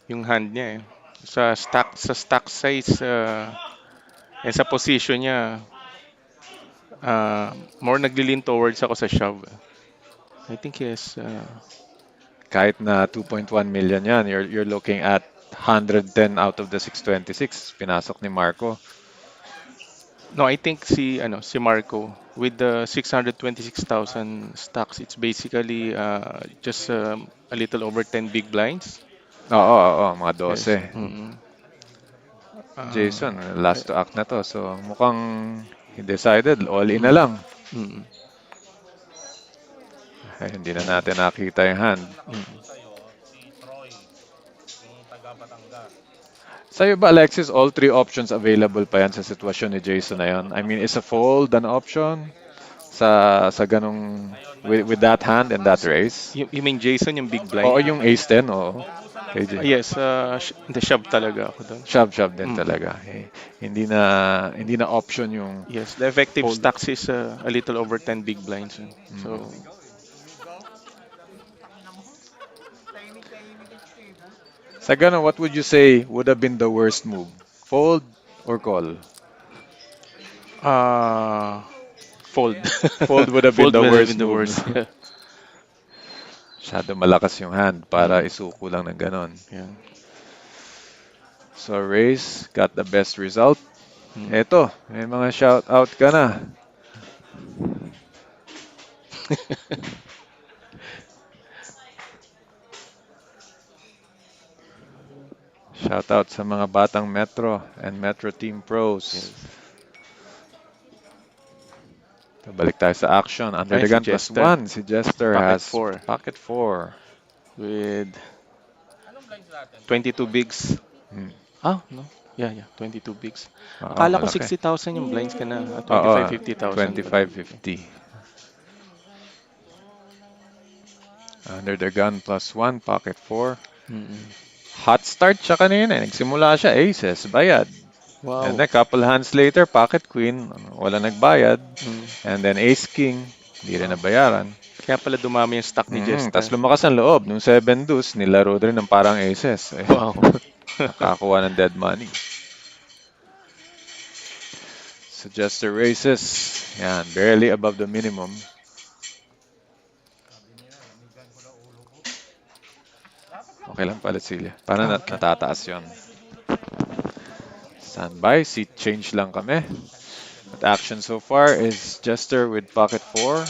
F: yung hand niya eh. Sa stack size and sa position niya more nagli-lean towards ako sa shove. I think yes.
E: Kahit na 2.1 million yan, you're looking at 110 out of the 626 pinasok ni Marco.
F: No, I think si Marco with the 626,000 stocks, it's basically just a little over 10 big blinds.
E: Oo, oo, mga 12.
F: Yes. Mm-mm.
E: Jason,
F: Eh,
E: last to act na to. So mukhang he decided, all in na
F: mm,
E: lang.
F: mm,
E: Ay, hindi na natin nakita yung hand.
F: mm.
B: Sa'yo, si Troy, yung taga Batangas.
E: Sa'yo ba, Alexis, all three options available pa yan sa sitwasyon ni Jason na yan? I mean, is a fold an option sa ganong with that hand and that race?
F: You mean Jason yung big
E: Oo,
F: blind?
E: yung ace 10, oo.
B: Naubusan
E: Kay
B: ng
E: J-
F: Yes, the shove talaga ako doon.
E: Shove din
F: Mm.
E: talaga. Hindi na option yung
F: Yes, the effective
E: fold.
F: stacks is a little over 10 big blinds. So,
E: Sa ganon, what would you say would have been the worst move? Fold or call?
F: uh, fold.
E: Fold would have been
F: Fold
E: the
F: would have
E: worst
F: been the
E: move.
F: worst. Yeah.
E: Masyado malakas yung hand para
F: Mm.
E: isuko lang ng ganon.
F: Yeah.
E: So race got the best result.
F: Mm.
E: Eto, may mga shout out ka na. Shout out sa mga batang Metro and Metro Team Pros.
F: Yes.
E: So, balik tayo sa action. Under
F: Ay,
E: the
F: si
E: gun plus
F: Jester.
E: 1. Si Jester
F: Pocket
E: has
F: four.
E: pocket 4.
F: With
B: Anong blinds natin?
F: 22 bigs.
E: Hmm.
F: No. Yeah, 22 bigs.
E: Oo,
F: Akala ko
E: malaki.
F: 60,000 yung blinds ka na.
E: Oo,
F: 25, 50,000.
E: 25.50. Under the gun plus 1, pocket 4.
F: Mm-mm.
E: Hot start siya kanina. Nagsimula siya, aces, bayad.
F: Wow.
E: And then couple hands later, pocket queen, wala nagbayad.
F: Mm.
E: And then ace king, hindi rin nabayaran.
F: Kaya pala dumami yung stock ni Jester.
E: Tapos lumakas ang loob. Nung 7 deuce, nilaro rin ng parang aces. Eh,
F: Wow.
E: nakakuha ng dead money. So just the races. Yan, barely above the minimum. Okay lang pala sila. Parang natataas yun. Standby, seat change lang kami. But action so far is Jester with pocket 4.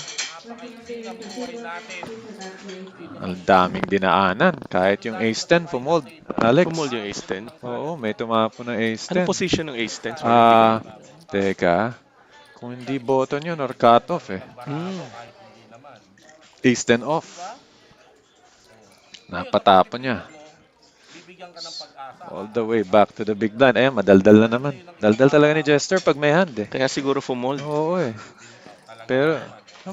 E: Ang daming dinaanan. Kahit yung ace 10 pumold. Alex.
F: Pumold yung ace 10.
E: Oo, may tumapo ng ace 10.
F: Anong position ng ace 10? Sorry,
E: Ah, teka. Kung hindi button yun or cutoff eh.
F: Mm.
E: Ace 10 off. Napatapon niya.
B: Bibigyan ka ng pag-asa.
E: All the way back to the big blind. Ayan, madaldal na naman. Daldal talaga ni Jester pag may hand eh.
F: Kaya siguro fumold.
E: Oo eh. Pero,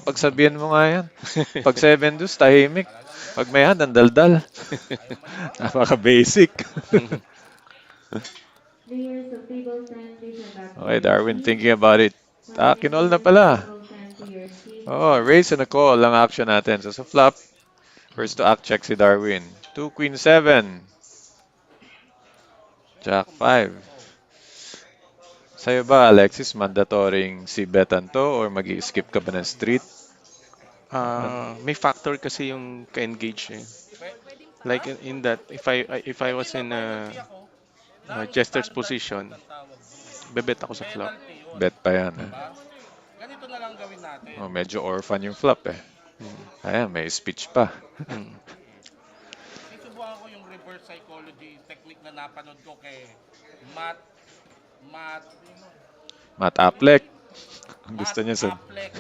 E: pagsabihan mo nga yan. Pag 7 deuce, tahimik. Pag may hand, ang daldal. Napaka-basic.
C: Players of table 10, please evacuate.
E: Okay, Darwin, thinking about it. Kinol na pala.
C: Table 10 to your seat.
E: Oo, raise and a call ang action natin. So sa flop, first to act check si Darwin. 2 queen 7. Jack 5. Sa'yo ba, Alexis, mandatoring si betan to or mag skip ka ba ng street?
F: May factor kasi yung ka-engage eh.
B: Pe-
F: Like
B: ha?
F: in that, if I
B: May
F: was in
B: penalty ako.
F: Jester's
B: Non-standard shot
F: position,
B: ang tawag doon.
F: bebet ako sa flop.
B: Penalty yun.
E: Bet pa yan. Eh.
B: Diba? Ganito na lang gawin natin.
E: Oh, medyo orphan yung flop eh.
F: Mm.
E: Ayan, may speech pa.
F: Mm.
B: Sisubukan ko yung reverse psychology technique na napanood ko kay Matt Matt
E: Matt Affleck. Ang gusto
B: Matt
E: niya sa...
B: Affleck.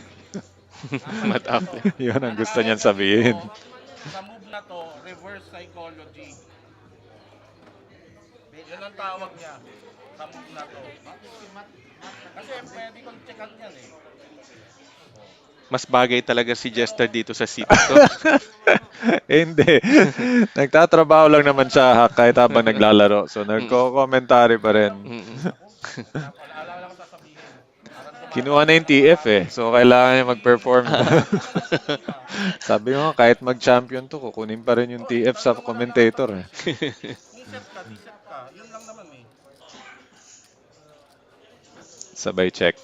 F: Matt
B: Napanood ko to.
E: Affleck. Yun ang gusto niyang
B: Ang
E: sabihin.
B: sa move na to, reverse psychology. Yan ang tawag niya. Sa move na to. Kasi pwede kong checkan yan eh.
F: Mas bagay talaga si Jester dito sa city ko.
E: Eh, hindi. Nagtatrabaho lang naman siya kahit habang naglalaro. So, nagko-commentary pa rin.
F: Mm.
B: Alala ko sasabihin.
E: Kinuha na yung TF eh. So, kailangan niya mag-perform. Sabi ko, kahit mag-champion to, kukunin pa rin yung TF sa commentator eh.
B: Reset ka. Yun lang naman eh.
E: Sabay check.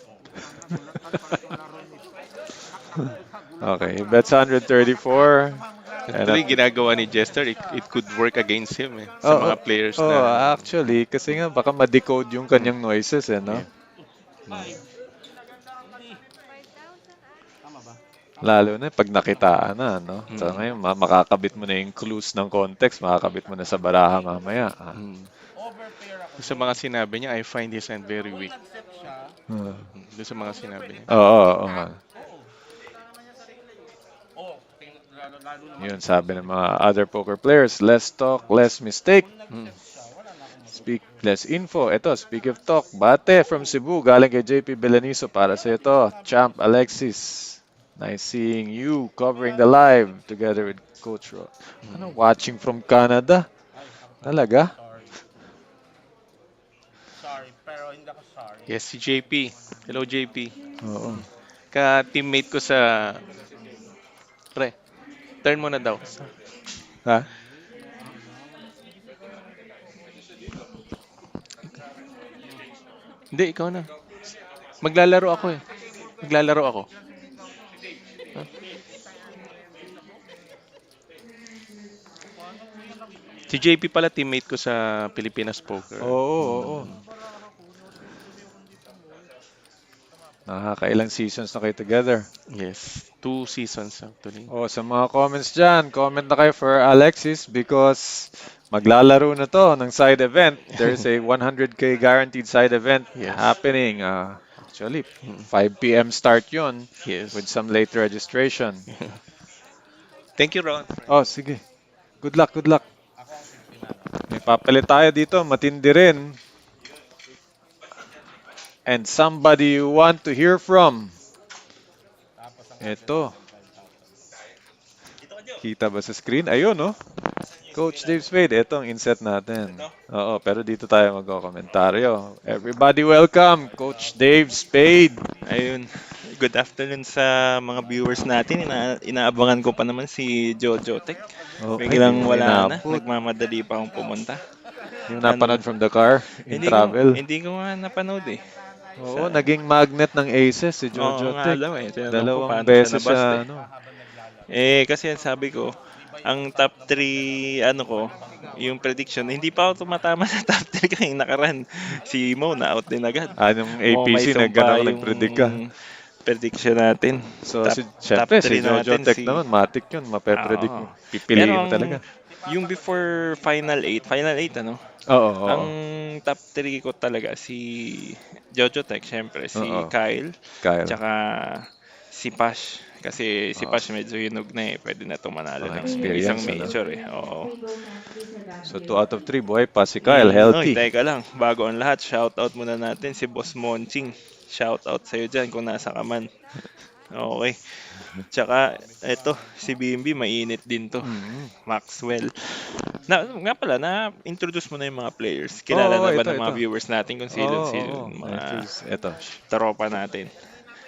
E: Okay, bets 134.
F: Actually, ginagawa ni Jester, it could work against him eh, sa mga players
E: Oh,
F: na.
E: actually, kasi nga baka ma-decode yung kanyang noises eh, no?
B: Tama ba?
E: Lalo na pag nakitaan na, no? So
F: Mm.
E: ngayon, makakabit mo na yung clues ng context, makakabit mo na sa baraha mamaya.
F: Mm.
B: Overpair ako.
F: Sa mga sinabi niya, I find his hand very
B: Kung
F: weak.
B: nag-set siya,
F: Doon sa mga sinabi niya.
E: Oo, oo.
B: oo. Oh, lalo naman.
E: Yun, sabi ng mga other poker players, less talk, less mistake.
B: Kung nag-set siya, wala na akong
E: Speak less info. Ito, speak of talk. Bate from Cebu, galing kay JP Belaniso para sa ito. Champ Alexis. Nice seeing you covering the live together with Coach Ro. Ano, watching from Canada? Talaga?
B: sorry. Sorry, pero hindi ako sorry.
F: Yes, si JP. Hello, JP.
E: Oo.
F: Ka-teammate ko sa... Pre, turn mo na daw.
E: Ha?
F: Hindi, ikaw na. Maglalaro ako eh. Maglalaro ako. Si JP pala teammate ko sa Pilipinas Poker.
E: Oo, oo. Nakakailang seasons na kayo together.
F: Yes, 2 seasons actually.
E: Oh, sa mga comments dyan, comment na kayo for Alexis because maglalaro na to ng side event. There's a 100K guaranteed side event
F: Yes.
E: happening. Actually, 5 p.m. start yun
F: Yes.
E: with some late registration.
F: Thank you, Ron.
E: Oh, sige. Good luck, good luck.
B: Ako ang 60 na, no?
E: May papalit tayo dito, matindi rin. And somebody you want to hear from.
B: Tapos ang
E: Ito. Kita ba sa screen? Ayun, no? Coach Dave Spade, ito ang inset natin. Oo, pero dito tayo magkomentaryo. Everybody welcome, Coach Dave Spade.
G: Ayun. Good afternoon sa mga viewers natin. Inaabangan ko pa naman si Jojo Tech.
E: Okay,
G: Biglang
E: hindi mo
G: wala na.
E: inabot.
G: Nagmamadali pa akong pumunta.
E: Yung napanood from the car, in travel.
G: Hindi ko nga napanood eh.
E: Oo, naging magnet ng aces si Jojo
G: Oo nga
E: Tech.
G: alam eh. Tinanong ko
E: Dalawang
G: paano
E: beses
G: siya nabust
E: siya,
G: eh.
E: ano.
G: Kasi ang sabi ko, ang top 3, yung prediction, hindi pa ako tumatama sa top 3 kasi nakaraan. Si Mo na out din agad.
E: Yung
G: Mukhang may
E: APC,
G: sumpa yung
E: nag-predict ka.
G: prediction natin.
E: So,
G: Top-
E: syempre,
G: top
E: si
G: 3
E: Jojo
G: natin,
E: Tech
G: si-
E: naman, matik yun, mape-predict
G: Oo.
E: mo. Pipiliin
G: Pero
E: mo talaga.
G: yung before Final 8,
E: Oo, oo.
G: ang top 3 ko talaga si Jojo Tech, syempre, si
E: Oo.
G: Kyle,
E: Kyle.
G: tsaka si Pash. Kasi si
E: Oo.
G: Pash medyo hinog na eh. Pwede na tumanalo
E: Ah,
G: ng
E: experience,
G: isang
E: ano?
G: major eh. Oo.
E: So, 2 out of 3, buhay pa si Kyle, healthy.
G: Oy, teka lang. Bago ang lahat, shoutout muna natin si Boss Monching. Shoutout sa'yo dyan kung nasa ka man. Okay. Tsaka, eto, si Bimby, mainit din to.
E: Mhm.
G: Maxwell. Nga pala, na-introduce mo na yung mga players. Kilala
E: Oo,
G: na ba
E: ito,
G: ng mga
E: ito.
G: viewers natin kung
E: Oo,
G: sino
E: oo.
G: mga
E: Ito.
G: tropa natin?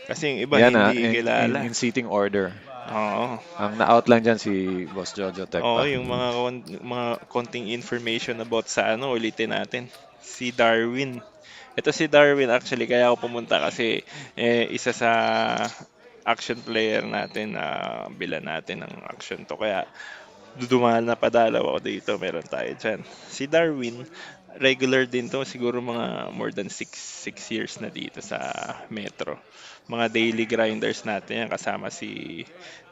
G: Kasi yung iba
E: Yan
G: hindi kilala.
E: in seating order.
G: Oo.
E: Ang na-out lang dyan si Boss Jojo Tech
G: Oo,
E: pa.
G: yung mga konting information about sa ulitin natin. Si Darwin. Ito si Darwin actually, kaya ako pumunta kasi isa sa action player natin na bilan natin ng action to. Kaya dudumaan na padalaw ako dito, meron tayo dyan. Si Darwin, regular din to, siguro mga more than 6 years na dito sa Metro. Mga daily grinders natin yan, kasama si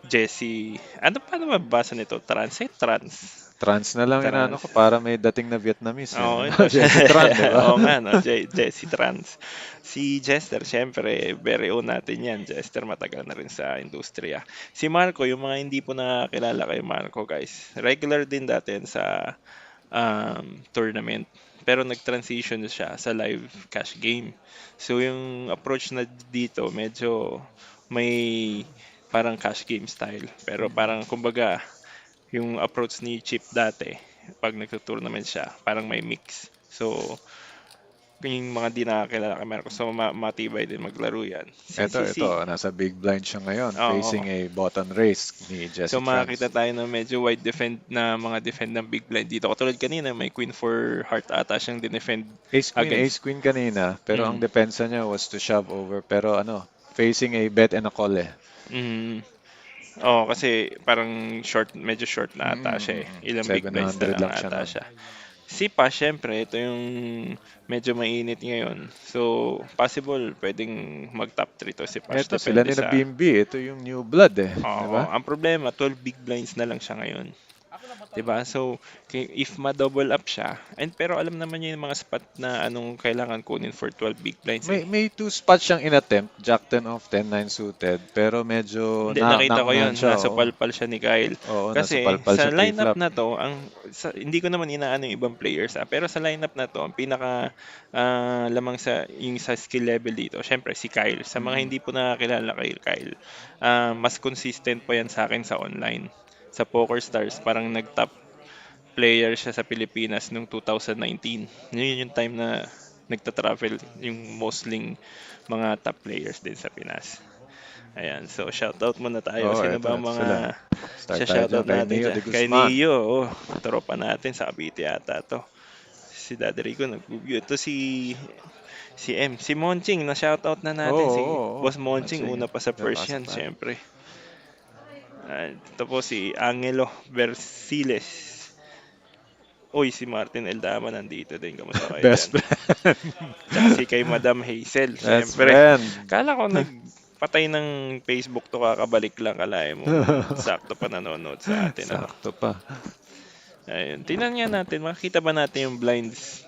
G: Jesse. Ano pa naman mabasa nito? Trans? Trans.
E: Trans na lang inaano
G: Trans.
E: ko para may dating na Vietnamese eh.
G: Oo,
E: Ano?
G: ito siya.
E: Jesse Tran, di ba?
G: Oo nga, no? Jesse Trans. Si Jester, syempre, very own natin yan. Jester, matagal na rin sa industriya. Si Marco, yung mga hindi po nakakilala kay Marco, guys. Regular din dati yan sa tournament. Pero nag-transition siya sa live cash game. So, yung approach na dito, medyo may parang cash game style. Pero parang, kumbaga, yung approach ni Chip dati, pag nagto-tournament siya, parang may mix. So, yung mga di nakakilala kay Marcos, so matibay din maglaro yan. Si
E: Ito,
G: CC,
E: nasa big blind siya ngayon,
G: oo.
E: facing a button race ni
G: So
E: Jesse Trans.
G: makakita tayo ng medyo wide defend na mga defend ng big blind dito. Katulad kanina, may queen for heart ata siyang dinefend against.
E: Ace Queen kanina, pero ang
G: Mm,
E: depensa niya was to shove over. Pero ano, facing a bet and a call eh.
G: mm. Oo, kasi parang short, medyo short na ata siya eh. Ilang big blinds na
E: 700
G: lang
E: lang siya
G: ata
E: nun.
G: siya. Si Pa, syempre, ito yung medyo mainit ngayon. So, possible, pwedeng mag-top 3 to si Pash.
E: Ito, sila
G: Depende
E: ni na
G: sa...
E: Bimbi. Ito yung new blood eh. Di
G: Oo,
E: ba?
G: ang problema, 12 big blinds na lang siya ngayon. 'Di ba? So, if ma-double up siya, and pero alam naman niya yung mga spot na anong kailangan kunin for 12 big blinds eh.
E: May two spots siyang inattempt. Jack 10 off 10, 9 suited. Pero medyo
G: Hindi, nakita ko
E: naunahan
G: yun.
E: siya.
G: Nasa
E: Oo,
G: palpal siya ni Kyle.
E: oo nasa
G: Kasi
E: palpal
G: sa
E: siya
G: lineup
E: pre-flop.
G: na to, hindi ko naman inaano yung ibang players pero sa lineup na to, ang pinaka lamang sa yung sa skill level dito, syempre si Kyle. Sa mga
E: Mm.
G: hindi po nakakilala kay Kyle, mas consistent pa yan sa akin sa online. Sa Poker Stars, parang nag-top player siya sa Pilipinas noong 2019. Yun yung time na nagta-travel yung mostly mga top players din sa Pinas. Ayan, so shoutout muna tayo.
E: Oo,
G: Sino ba ang
E: ito sila.
G: mga
E: Start tayo dyan
G: shoutout
E: kay
G: natin
E: Neo
G: dyan?
E: de
G: Kay
E: Guzman.
G: Neo, oh, tropa natin sa Cavite yata to. Si Daddy Rico nag-review. Ito si M. Si Monching, na shoutout na natin.
E: Oo,
G: Si
E: oo, oo.
G: Boss Monching,
E: Sige,
G: una pa sa
E: nabasa
G: Persian,
E: tayo.
G: syempre. Ito po si Angelo Versiles. Uy, si Martin Eldama nandito din. Kamusta kayo dyan?
E: Best friend.
G: Tsaka si kay Madam Hazel,
E: Best
G: syempre.
E: friend.
G: Kala ko nagpatay ng Facebook to kakabalik lang. Kalahin mo, sakto pa nanonood sa atin. Ano?
E: Sakto pa.
G: Ayun. Tingnan nga natin, makikita ba natin yung blinds,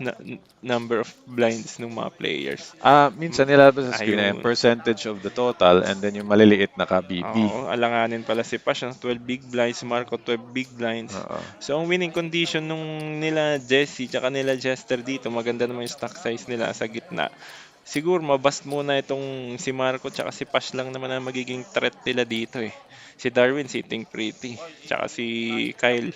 G: number of blinds ng mga players?
E: Minsan nilalabas sa screen yung
G: Ayun.
E: percentage of the total and then yung maliliit na ka-BB.
G: Oo, alanganin pala si Pash, 12 big blinds, si Marco 12 big blinds.
E: Oo.
G: So, ang winning condition nung nila Jesse tsaka nila Jester dito, maganda naman yung stock size nila sa gitna. Siguro mabast muna itong si Marco tsaka si Pash lang naman ang magiging threat nila dito eh. Si Darwin sitting pretty, tsaka si Kyle.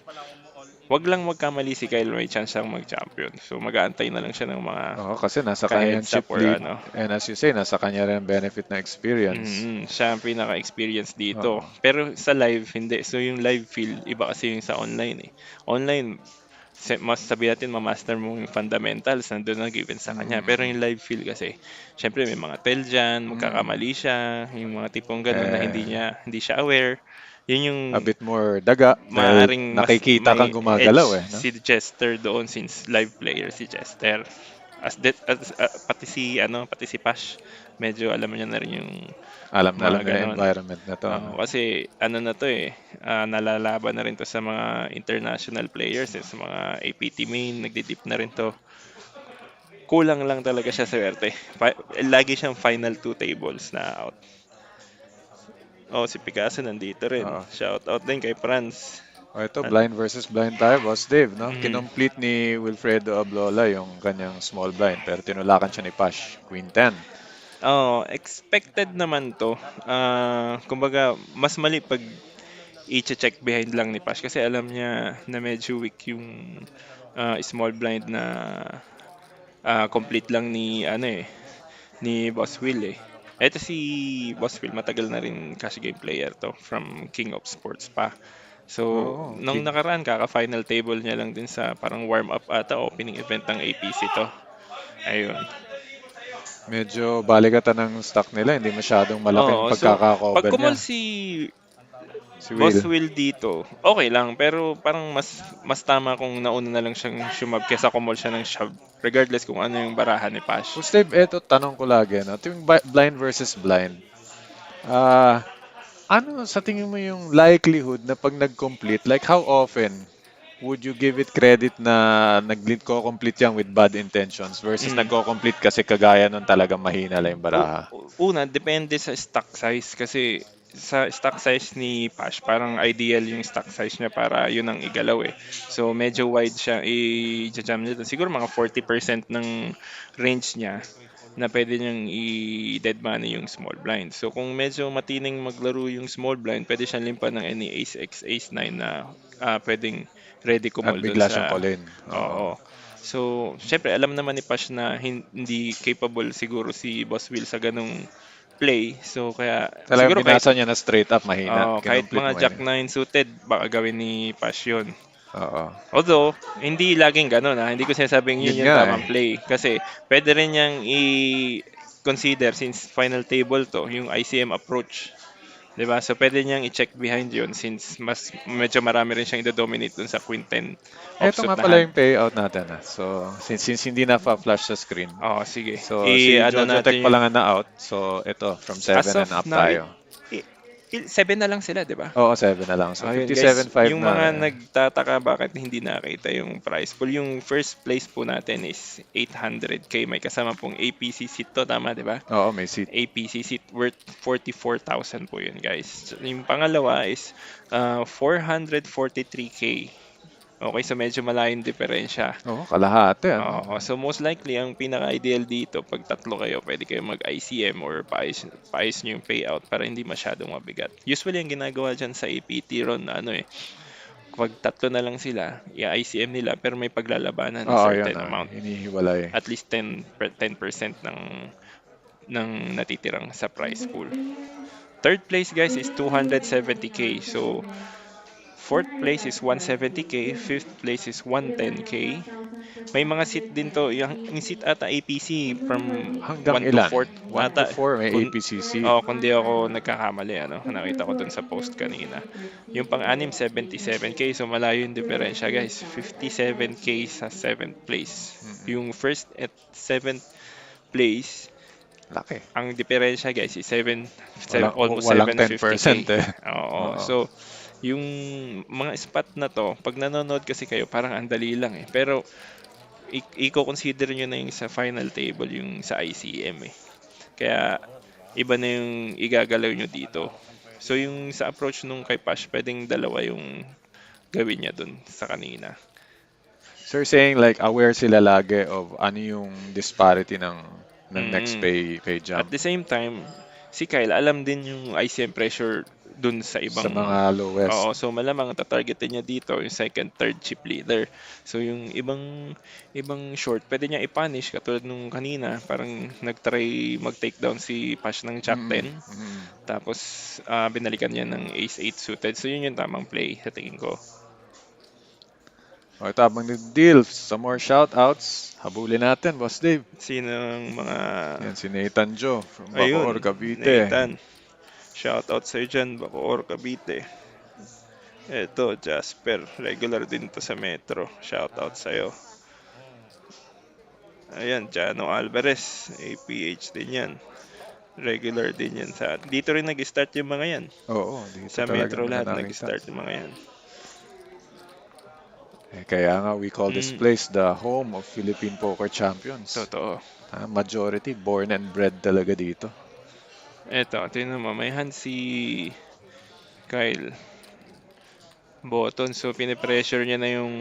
G: Wag lang magkamali si Kyle, may chance siyang mag-champion. So, mag-aantay na lang siya ng mga
E: Oo, kasi nasa kanyang
G: ka-heads up
E: chip
G: or
E: lead.
G: ano.
E: And as you say, nasa kanya rin ang benefit na experience.
G: Siya ang pinaka-experience dito.
E: Oo.
G: Pero sa live, hindi. So yung live feel, iba kasi yung sa online eh. Online, mas sabi natin, ma-master mo yung fundamentals, nandun na given sa kanya. Pero yung live feel kasi, syempre may mga tell dyan, magkakamali siya, yung mga tipong gano'n na
E: Eh,
G: hindi siya aware. Yun yung
E: a bit more daga dahil
G: maaring mas
E: nakikita kang
G: may
E: gumagalaw
G: edge
E: eh. No?
G: si Chester doon since live player si Chester. Pati si Pash, medyo alam niya na rin yung
E: Alam na
G: mga
E: yung
G: ganon.
E: environment na to. No?
G: Kasi ano na to eh, nalalaban na rin to sa mga international players, sa mga APT main, nagdidip na rin to. Kulang lang talaga siya sa swerte. Lagi siyang final two tables na out. Oh, si Picasso nandito rin.
E: Oo.
G: Shout out din kay Franz.
E: Ito, blind versus blind tayo, Boss Dave. No?
G: Mm.
E: Kinomplete ni Wilfredo Ablola yung kanyang small blind pero tinulakan siya ni Pash, Queen 10.
G: Oh, expected naman to. Kumbaga, mas mali pag i-check behind lang ni Pash kasi alam niya na medyo weak yung small blind na complete lang ni Boss Will eh. Ito si Boss Will, matagal na rin cash game player to from King of Sports pa. So,
E: Oo,
G: nung nakaraan, kaka-final table niya lang din sa parang warm-up ata, opening event ng APC to. Ayun.
E: Medyo baligatan ng stock nila, hindi masyadong malaking
G: Oo, so pag
E: pagkaka-cover niya.
G: kumol si
E: Si
G: Boss
E: Will.
G: Will dito, okay lang. Pero parang mas tama kung nauna na lang siyang sumab kesa kumol siya ng shove. Regardless kung ano yung barahan ni Pash.
E: Kung Steve, eto tanong ko lagi, no? Ito yung blind versus blind. Ah, ano sa tingin mo yung likelihood na pag nag-complete, like how often would you give it credit na nagko-complete yan with bad intentions versus
G: Mm.
E: nagko-complete kasi kagaya nun talagang mahina lang yung baraha?
G: Una, depende sa stock size kasi sa stock size ni Pash, parang ideal yung stock size niya para yun ang igalaw eh. So medyo wide siya, i-jam niya doon. Siguro mga 40% ng range niya na pwede niyang i-dead money yung small blind. So kung medyo matining maglaro yung small blind, pwede siyang limpan ng any ace x, ace 9 na pwedeng ready
E: At
G: kumol doon
E: bigla siyang
G: sa
E: call-in. Oo.
G: oo. So, syempre alam naman ni Pash na hindi capable siguro si Boss Will sa ganung play. So, kaya
E: Talagang
G: siguro kahit
E: binasa niya na straight up, mahina.
G: kahit
E: Kinomplete
G: mga Jack
E: mahina.
G: 9 suited, baka gawin ni Pash yun.
E: Oo.
G: Although, hindi laging ganun ha. Hindi ko sinasabing
E: Yun
G: yun yung
E: nga eh.
G: tamang play. Kasi, pwede rin niyang i-consider since final table to, yung ICM approach. 'Di ba? So, pwede niyang i-check behind yun since mas medyo marami rin siyang i-dominate dun sa queen 10
E: Eto
G: offsuit
E: nga
G: na
E: pala
G: hand.
E: yung payout natin. So, since hindi na flash sa screen.
G: Oo, sige.
E: So, si
G: Ano
E: Jojo
G: natin
E: Tech pa
G: yung
E: lang ang na-out. So, ito, from
G: as
E: 7
G: of
E: and up
G: now,
E: tayo.
G: 7 na lang sila, 'di ba?
E: Oo, 7 na lang. So,
G: Ayun guys,
E: 57.5
G: yung
E: na.
G: mga nagtataka bakit hindi nakita yung price pool, yung first place po natin is 800k. May kasama pong APC seat to, tama 'di ba?
E: Oo, may seat.
G: APC seat worth 44,000 po yun guys. Yung pangalawa is 443k. Okay, so medyo malayong diferensya.
E: Oo, kalahati. Ano?
G: Oo, so most likely ang pinaka-ideal dito pag tatlo kayo, pwede kayo mag-ICM or paayos nyo yung payout para hindi masyadong mabigat. Usually ang ginagawa dyan sa APT ron na ano eh, pag tatlo na lang sila, i-ICM nila pero may paglalabanan na
E: Oo, yun.
G: certain amount.
E: Hinihiwalay.
G: At least 10% ng natitirang sa price pool. Third place guys is 270k. So fourth place is 170k, fifth place is 110k. May mga seat din to, yung seat ata APC from
E: Hanggang
G: 1 to
E: ilan?
G: 4th
E: 1 to
G: ata.
E: 4 may
G: Kung,
E: APC seat.
G: kung di ako nagkakamali, ano, nakita ko dun sa post kanina. Yung pang-anim, 77k, so malayo yung diferensya guys. 57k sa 7th place. Yung first at 7th place,
E: Laki.
G: ang diferensya guys is 7, almost
E: Walang 10%
G: 750k.
E: eh.
G: Oo,
E: Oo.
G: so yung mga spot na to, pag nanonood kasi kayo, parang ang dali lang eh. Pero i-consider nyo na yung sa final table, yung sa ICM eh. Kaya iba na yung igagalaw nyo dito. So yung sa approach nung kay Pash, pwedeng dalawa yung gawin niya dun sa kanina.
E: So you're saying like aware sila lagi of ano yung disparity ng next
G: Mm.
E: pay
G: At
E: jump
G: the same time, si Kyle alam din yung ICM pressure dun sa
E: sa
G: ibang
E: mga lowest.
G: oo, so malamang tatargetin niya dito yung second, third chip leader. So yung ibang short, pwede niya i-punish katulad nung kanina, parang nag-try mag-takedown si Pash ng Jack
E: Mm,
G: 10.
E: mm.
G: Tapos binalikan niya ng Ace 8 suited. So yun yung tamang play sa tingin ko.
E: O, ito habang nag-deal, some more shoutouts. Habulin natin, Boss Dave.
G: Sino ang mga
E: Yan, si Nathan Joe from Bacoor,
G: ayun,
E: Cavite.
G: Nathan. Shoutout sa'yo dyan, Bacoor, Cavite. Eto, Jasper. Regular din to sa Metro. Shoutout sa'yo. Ayan, Jano Alvarez. APH din yan. Regular din yan sa... Dito rin nag-start yung mga yan.
E: Oo, dito
G: Sa
E: talaga
G: Metro
E: nila
G: lahat
E: nakita.
G: nag-start yung mga yan.
E: Kaya nga, we call this
G: Mm,
E: place the home of Philippine Poker Champions.
G: totoo.
E: Majority, born and bred talaga dito.
G: Eto, tingnan mo. May hand si Kyle Button. So, pinipressure niya na yung...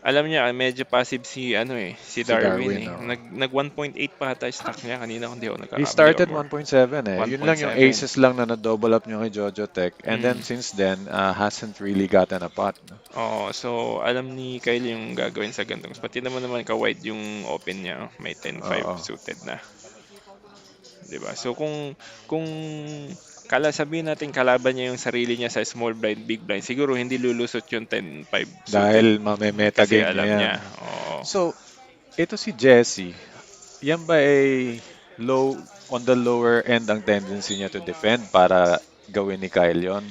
G: Alam niya, medyo passive si si
E: Si
G: Darwin
E: Darwin,
G: eh.
E: oo.
G: Nag 1.8 pa ata stock niya kanina kung di ako
E: He
G: nagkakamali or
E: started
G: more.
E: 1.7 eh. Yun lang yung
G: 1.7.
E: aces lang na na-double up nyo kay Jojo Tech. And then
G: Mm.
E: since then, hasn't really gotten a pot. No?
G: Oo, so alam ni Kyle yung gagawin sa gantong spot. Tingnan mo naman ka-wide yung open niya. May 10-5
E: Oo.
G: suited na. 'Di ba? So kung sabihin natin kalaban niya yung sarili niya sa small blind, big blind, siguro hindi lulusot yung 10-5 suited
E: Dahil
G: kasi
E: meta-game niya
G: alam
E: yan.
G: niya. Oo.
E: So, ito si Jesse. yan ba ay low on the lower end ang tendency niya to defend para gawin ni Kyle yon?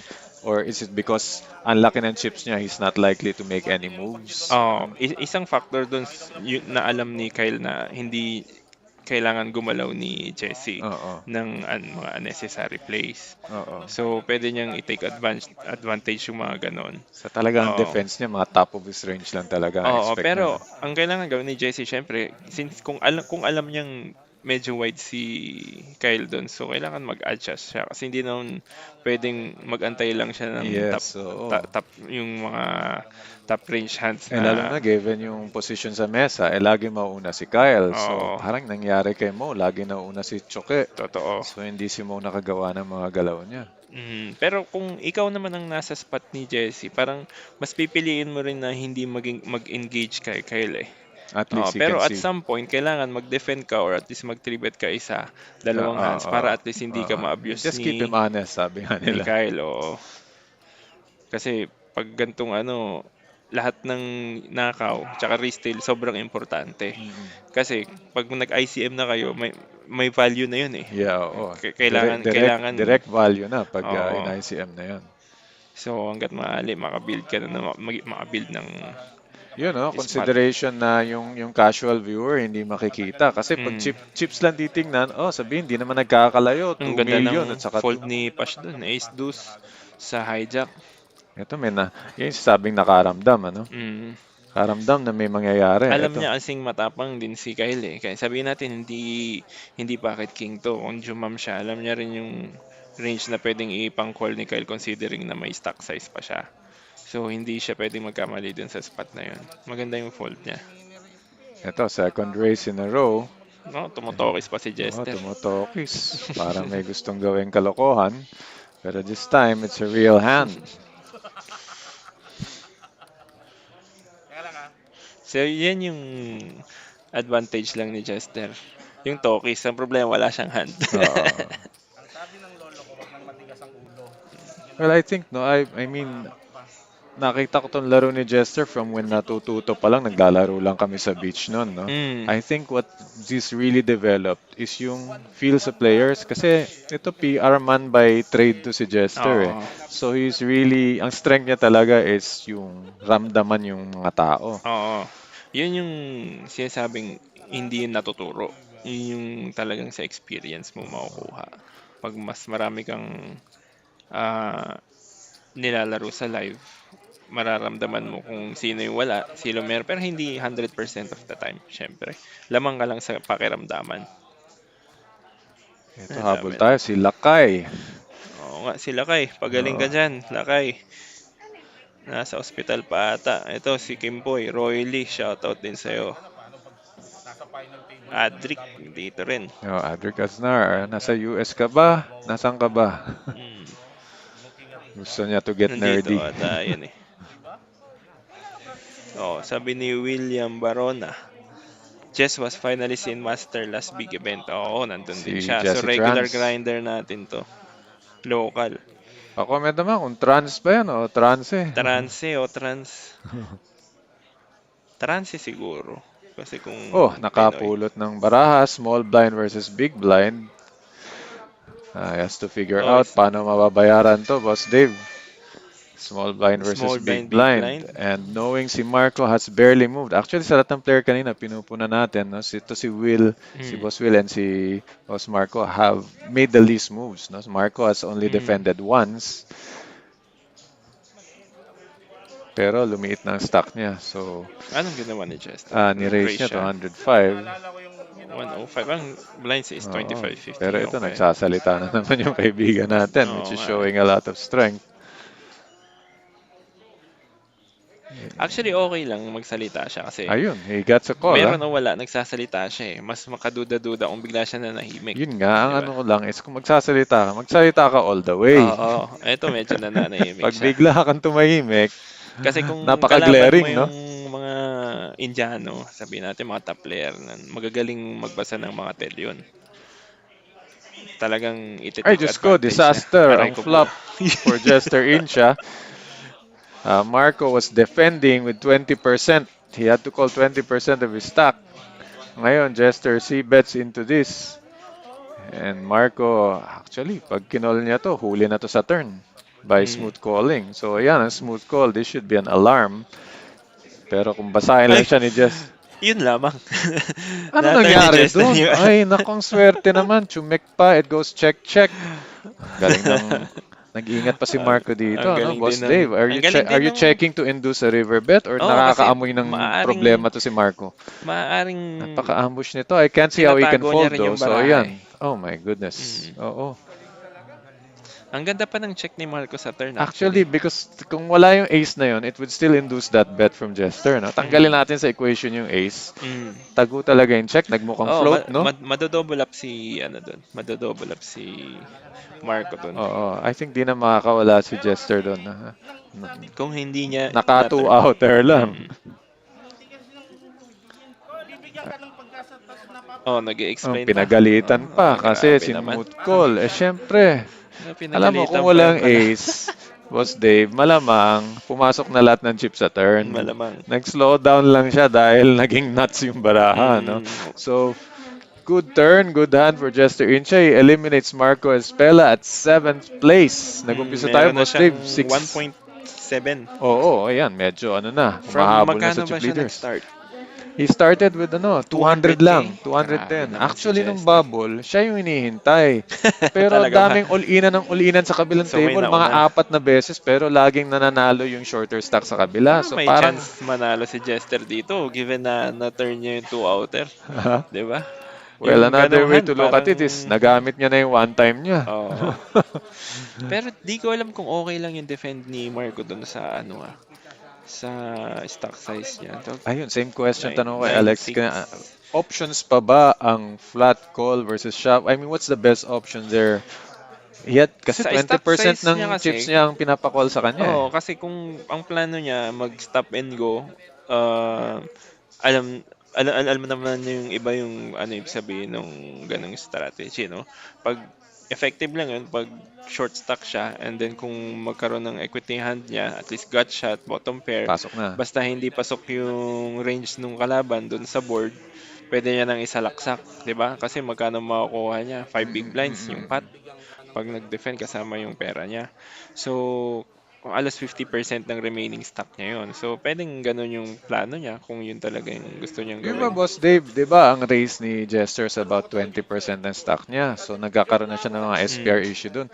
E: Or is it because ang laki ng chips niya, he's not likely to make any moves?
G: Isang factor dun na alam ni Kyle na hindi kailangan gumalaw ni Jesse
E: Oo,
G: ng mga unnecessary plays.
E: oo.
G: So, pwede niyang i-take advantage yung mga ganon.
E: Sa talagang
G: Oo.
E: defense niya, mga top of his range lang talaga ang
G: Oo,
E: expect mo,
G: pero
E: no?
G: ang kailangan gawin ni Jesse syempre, since kung alam niyang medyo wide si Kyle doon, so kailangan mag-adjust siya kasi hindi naman pwedeng mag-antay lang siya ng top,
E: Yes, oo.
G: top yung mga top range hands
E: Eh lalo
G: na
E: na given yung position sa mesa, eh lagi mauuna si Kyle. So
G: oo,
E: parang nangyari kay Mo, lagi nauuna si Choke.
G: totoo.
E: So hindi si Mo nakagawa ng mga galaw niya.
G: Pero kung ikaw naman ang nasa spot ni Jesse, parang mas pipiliin mo rin na hindi mag-engage kay Kyle eh.
E: At least he can
G: Pero at
E: see.
G: some point, kailangan mag-defend ka or at least mag-3-bet ka isa,
E: Yeah,
G: dalawang hands para at least hindi ka ma-abuse
E: just keep
G: ni
E: him honest, sabi nga
G: ni
E: nila.
G: Kyle. Oo. Kasi pag gantong lahat ng nakaw tsaka resale sobrang importante.
E: Mm.
G: Kasi pag nag-ICM na kayo, may value na yun eh.
E: Yeah, oo.
G: Kailangan kailangan
E: Direct value na pag
G: oo.
E: in-ICM na yan.
G: So hangga't maaari makabuild ka na makabuild ng
E: Yun, no,
G: spot.
E: consideration na yung casual viewer hindi makikita. Kasi pag
G: Mm.
E: chips lang titingnan, oh, sabihin, hindi naman nagkakalayo,
G: Ang
E: 2
G: ganda ng
E: million at saka
G: fold
E: 2.
G: ni Pash doon, ace deuce sa hijack.
E: Ito, yun yung sabing nakaramdam, ano?
G: Mm.
E: Karamdam na may mangyayari.
G: Alam
E: Ito,
G: niya kasing matapang din si Kyle eh. Kaya sabihin natin hindi pocket king to. Kung jumam siya, alam niya rin yung range na pwedeng ipang-call ni Kyle considering na may stack size pa siya. So hindi siya pwedeng magkamali dun sa spot na yun. Maganda yung fold niya.
E: second race in a row.
G: No, tumutokis pa si
E: Oh,
G: Jester.
E: tumutokis. Parang may gustong gawing kalokohan. Pero this time, it's a real hand.
G: So yan yung advantage lang ni Jester. Yung tokis, ang problema wala siyang hand.
E: Oo.
B: Ang sabi ng lolo ko, wag nang matigas ang ulo.
E: Well, I think, no, I mean, nakita ko tong laro ni Jester from when natututo pa lang, naglalaro lang kami sa beach noon, no?
G: Mm.
E: I think what this really developed is yung feel sa players kasi ito PR man by trade to si Jester eh.
G: Oo.
E: So he's really, ang strength niya talaga is yung ramdaman yung mga tao.
G: Oo. Yun yung sinasabing hindi yun natuturo. Yun yung talagang sa experience mo makukuha. Pag mas marami kang ah, nilalaro sa live, mararamdaman mo kung sino yung wala, sino meron. Pero hindi 100% of the time, syempre. Lamang ka lang sa pakiramdaman.
E: Ito
G: Ang
E: habol
G: dami.
E: tayo, si Lakay.
G: Oo nga, si Lakay. Pagaling ka dyan, Lakay. Nasa ospital pa ata. Ito, si Kimboy. Roy Lee, shoutout din sa'yo.
B: Nasa final table.
G: Adric, dito rin.
E: Adric Aznar, nasa US ka ba? Nasaan ka ba?
G: Mm,
E: Gusto niya to get
G: nandito
E: nerdy.
G: ata, yun eh. Oh, sabi ni William Barona, Jess was finalist in Master last big event. Oo, nandun din
E: Si
G: siya. So,
E: Jesse
G: regular
E: Trans.
G: grinder natin to. Local.
E: Comment naman kung trans ba yan o transe.
G: Transe o trans? Transe siguro. Kasi kung
E: Oh,
G: Pinoy.
E: nakapulot ng baraha, small blind versus big blind. He has to figure
G: Oh,
E: out paano mababayaran to, Boss Dave. Small blind versus
G: small
E: big
G: blind, big
E: blind.
G: blind.
E: And knowing si Marco has barely moved. Actually, sa lahat ng player kanina, pinupuna natin. No? Si Will, si
G: Mm.
E: Boss Will and si Boss Marco have made the least moves. No? Marco has only
G: Mm.
E: defended once. Pero lumiit na ang stock niya. So,
G: Anong ginawa ni Chester?
E: ni-raise niya to
G: siya.
E: 105.
B: Naalala ko yung ginawa
G: 105. Ang blinds is
E: Oo.
G: 25-50.
E: Pero ito,
G: Okay.
E: nagsasalita na naman yung kaibigan natin,
G: Oo
E: which is
G: nga.
E: showing a lot of strength.
G: Actually, okay lang magsalita siya kasi
E: Ayun, he got a call,
G: meron
E: ha?
G: o wala, nagsasalita siya eh. Mas makaduda-duda kung bigla siya nanahimik.
E: Yun nga, ang
G: Di ba?
E: ano ko lang is kung magsasalita ka all the way.
G: Oo, eto medyo nananahimik
E: Pag
G: siya.
E: bigla kang tumahimik,
G: Kasi kung kalaban mo
E: napaka-glaring, no?
G: yung mga Indiano, sabihin natin mga top player na magagaling magbasa ng mga tel yun. Talagang
E: Ay,
G: iti-take
E: Diyos ko,
G: advantage niya.
E: disaster.
G: Aray
E: Ang
G: ko
E: flop
G: po.
E: for Jester Incha. Marco was defending with 20%. He had to call 20% of his stack. Ngayon, Jester C bets into this. And Marco, actually, pag kinol niya to, huli na to sa turn by
G: Mm.
E: smooth calling. So, ayan, ang smooth call. This should be an alarm. Pero kung basahin lang
G: Ay!
E: siya ni Jess,
G: Yun lamang.
E: ano
G: Na-turn ni
E: nangyari
G: Jester
E: dun?
G: yung
E: Ay, nakong swerte naman. Chumek pa. It goes check, check. Ang galing ng... Nag-iingat pa si
G: ang,
E: Marco dito,
G: ang
E: no?
G: galing din
E: Boss
G: ng
E: Dave,
G: ang galing
E: are
G: din
E: you
G: ng
E: checking to induce a river bet or
G: kasi
E: nakakaamoy ng
G: maaring
E: problema to si Marco?
G: maaring
E: Napaka-ambush nito. I can't see how he can
G: tinatago niya
E: fold
G: rin
E: though.
G: yung
E: So,
G: baraha eh.
E: ayan. Oh my goodness.
G: Mm.
E: Oo.
G: Ang ganda pa ng check ni Marco sa turn
E: Actually,
G: actually.
E: because kung wala yung ace na yun, it would still induce that bet from Jester, no? Tanggalin
G: Mm.
E: natin sa equation yung ace.
G: Mm.
E: Tago talaga yung check. Nagmukhang
G: Oh,
E: float, no?
G: madodouble up si ano doon. Madodouble up si Marco doon.
E: Oo. I think di na makakawala si Jester doon.
G: Kung hindi niya
E: Naka
G: na
E: two
G: turn.
E: outer lang.
G: Mm.
B: Hindi kasi ng bibigyan ka ng pag-asa tapos
G: Oh,
E: Ang
G: nag-explain pa.
E: pinagalitan
G: Oh,
E: pa kasi
G: grabe naman.
E: sinmooth call. Eh, syempre. Alam mo, kung
G: Pinagalitan pa yan
E: walang
G: pala.
E: ace, Boss Dave, malamang pumasok na lahat ng chips sa turn.
G: Malamang.
E: Nag-slow down lang siya dahil naging nuts yung baraha, no?
G: Mm.
E: So, good turn, good hand for Jester Inchay. Eliminates Marco Espela at 7th place. Nagumpisa tayo,
G: Meron na
E: Boss
G: siyang
E: Dave. 6.
G: 1.7.
E: Oo, ayan. Medyo ano na.
G: From
E: Humahabol na sa
G: magkano ba
E: chip
G: siya
E: leaders.
G: nag-start?
E: He started with ano, 200
G: 200K?
E: lang,
G: Grabe
E: 210.
G: naman si
E: Actually, nung
G: Chester.
E: bubble, siya yung hinihintay. Pero
G: Talaga ba?
E: daming all-inan ng all-inan sa kabilang
G: So may
E: table, mga
G: nauna.
E: 4 na beses, pero laging nananalo yung shorter stack sa kabila.
G: Baka
E: So
G: may
E: parang,
G: chance manalo si Jester dito given na na-turn niya yung 2-outer. 'Di ba?
E: well,
G: Yung
E: another
G: ganong
E: way
G: hand
E: to look at
G: parang
E: it is, nagamit niya na yung one time niya.
G: oo. Pero di ko alam kung okay lang yung defend ni Marco doon sa ano sa stock size niya.
E: Ayun, same question tanong ko kay
G: Nine
E: Alex.
G: six.
E: Options pa ba ang flat call versus shove? I mean, what's the best option there? Kasi
G: Sa stock
E: 20%
G: size
E: ng
G: niya
E: chips
G: kasi,
E: niya ang pinapakall sa kanya eh.
G: oo, kasi kung ang plano niya mag-stop and go, uh, alam alam mo naman yung iba yung ano ibig sabihin ng ganong strategy, no? Pag effective lang yun, pag short stack siya, and then kung magkaroon ng equity hand niya, at least gut shot, bottom pair,
E: Pasok na.
G: basta hindi pasok yung range nung kalaban dun sa board, pwede niya nang isalaksak, di ba? Kasi magkano makukuha niya? 5 big blinds yung pot pag nag-defend kasama yung pera niya. So, kung alas 50% ng remaining stock niya yun. So, pwedeng ganun yung plano niya kung yun talaga yung gusto niyang
E: Yung ba,
G: gawin.
E: Boss Dave, di ba ang raise ni Jester sa about 20% ng stock niya? So, nagkakaroon na siya ng mga SPR
G: Mm.
E: issue dun.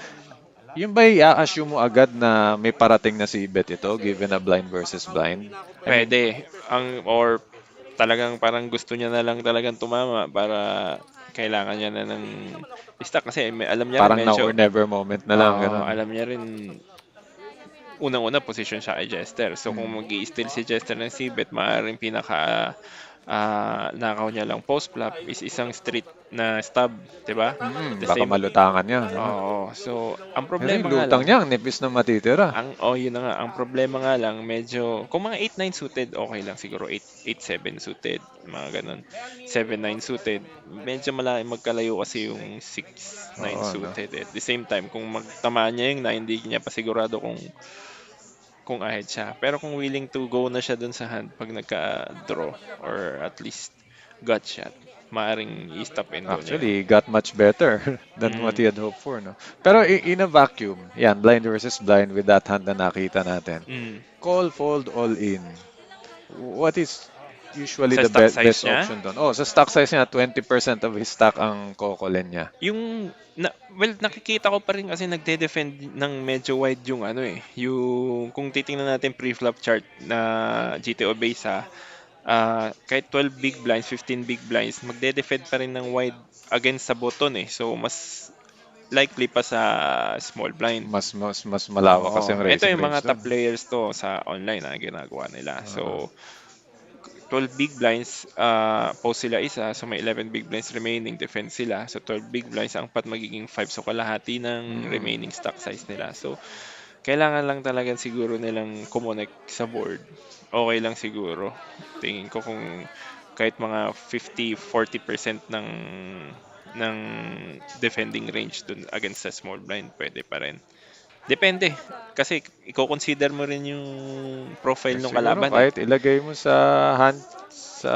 E: Yung ba i-assume mo agad na may parating na si Bet ito given a blind versus blind? I mean,
G: Pwede. Or talagang parang gusto niya na lang talagang tumama para kailangan niya na ng stock kasi alam niya rin
E: parang now or
G: medyo
E: never moment na lang, ganun.
G: alam niya rin unang-una position siya kay Jester. So kung mag steal si Jester ng C-bet, maaaring pinaka nakaw niya lang post flop is isang street na stab, 'di ba? The
E: Baka
G: same.
E: malutangan niya. No?
G: Oo. So ang
E: Kasi
G: problema
E: yung
G: nga
E: lutang
G: lang,
E: niya, ang nipis na matitira.
G: yun na nga, ang problema nga lang medyo kung mga 8-9 suited okay lang siguro 8-7 suited, mga ganun. 7-9 suited, medyo malaki magkalayo kasi yung 6-9
E: Oo, no?
G: suited. At the same time, kung magtamaan niya yung 9, hindi niya pa sigurado kung ahead siya. Pero kung willing to go na siya dun sa hand pag nagka-draw or at least gut shot, maaring i-stop and go niya yun.
E: Actually, he got much better than what he
G: Mm.
E: had hoped for. No? Pero in a vacuum, yan, blind versus blind with that hand na nakita natin.
G: Mm.
E: Call, fold, all in. What is usually
G: Sa
E: the
G: stock size
E: best
G: niya,
E: option doon? Oh, sa stock size niya, 20% of his stock ang kokolin niya.
G: well, nakikita ko pa rin kasi nagde-defend ng medyo wide yung ano eh. Yung, kung titingnan natin pre-flop chart na GTO base kahit 12 big blinds, 15 big blinds, magde-defend pa rin ng wide against sa button eh. So, mas likely pa sa small blind.
E: Mas malawak kasi ang
G: Oo. Ito
E: raising
G: yung
E: range
G: mga top
E: doon.
G: players to sa online na ginagawa nila.
E: Oo.
G: So, 12 big blinds, post sila isa, so may 11 big blinds remaining, defense sila. So 12 big blinds, ang pat magiging 5, so kalahati ng remaining stock size nila. So kailangan lang talaga siguro nilang connect sa board. Okay lang siguro. Tingin ko kung kahit mga 50-40% ng defending range dun against sa small blind, pwede pa rin. Depende. Kasi i-consider mo rin yung profile ng
E: Siguro
G: kalaban eh.
E: kahit ilagay mo sa hand Sa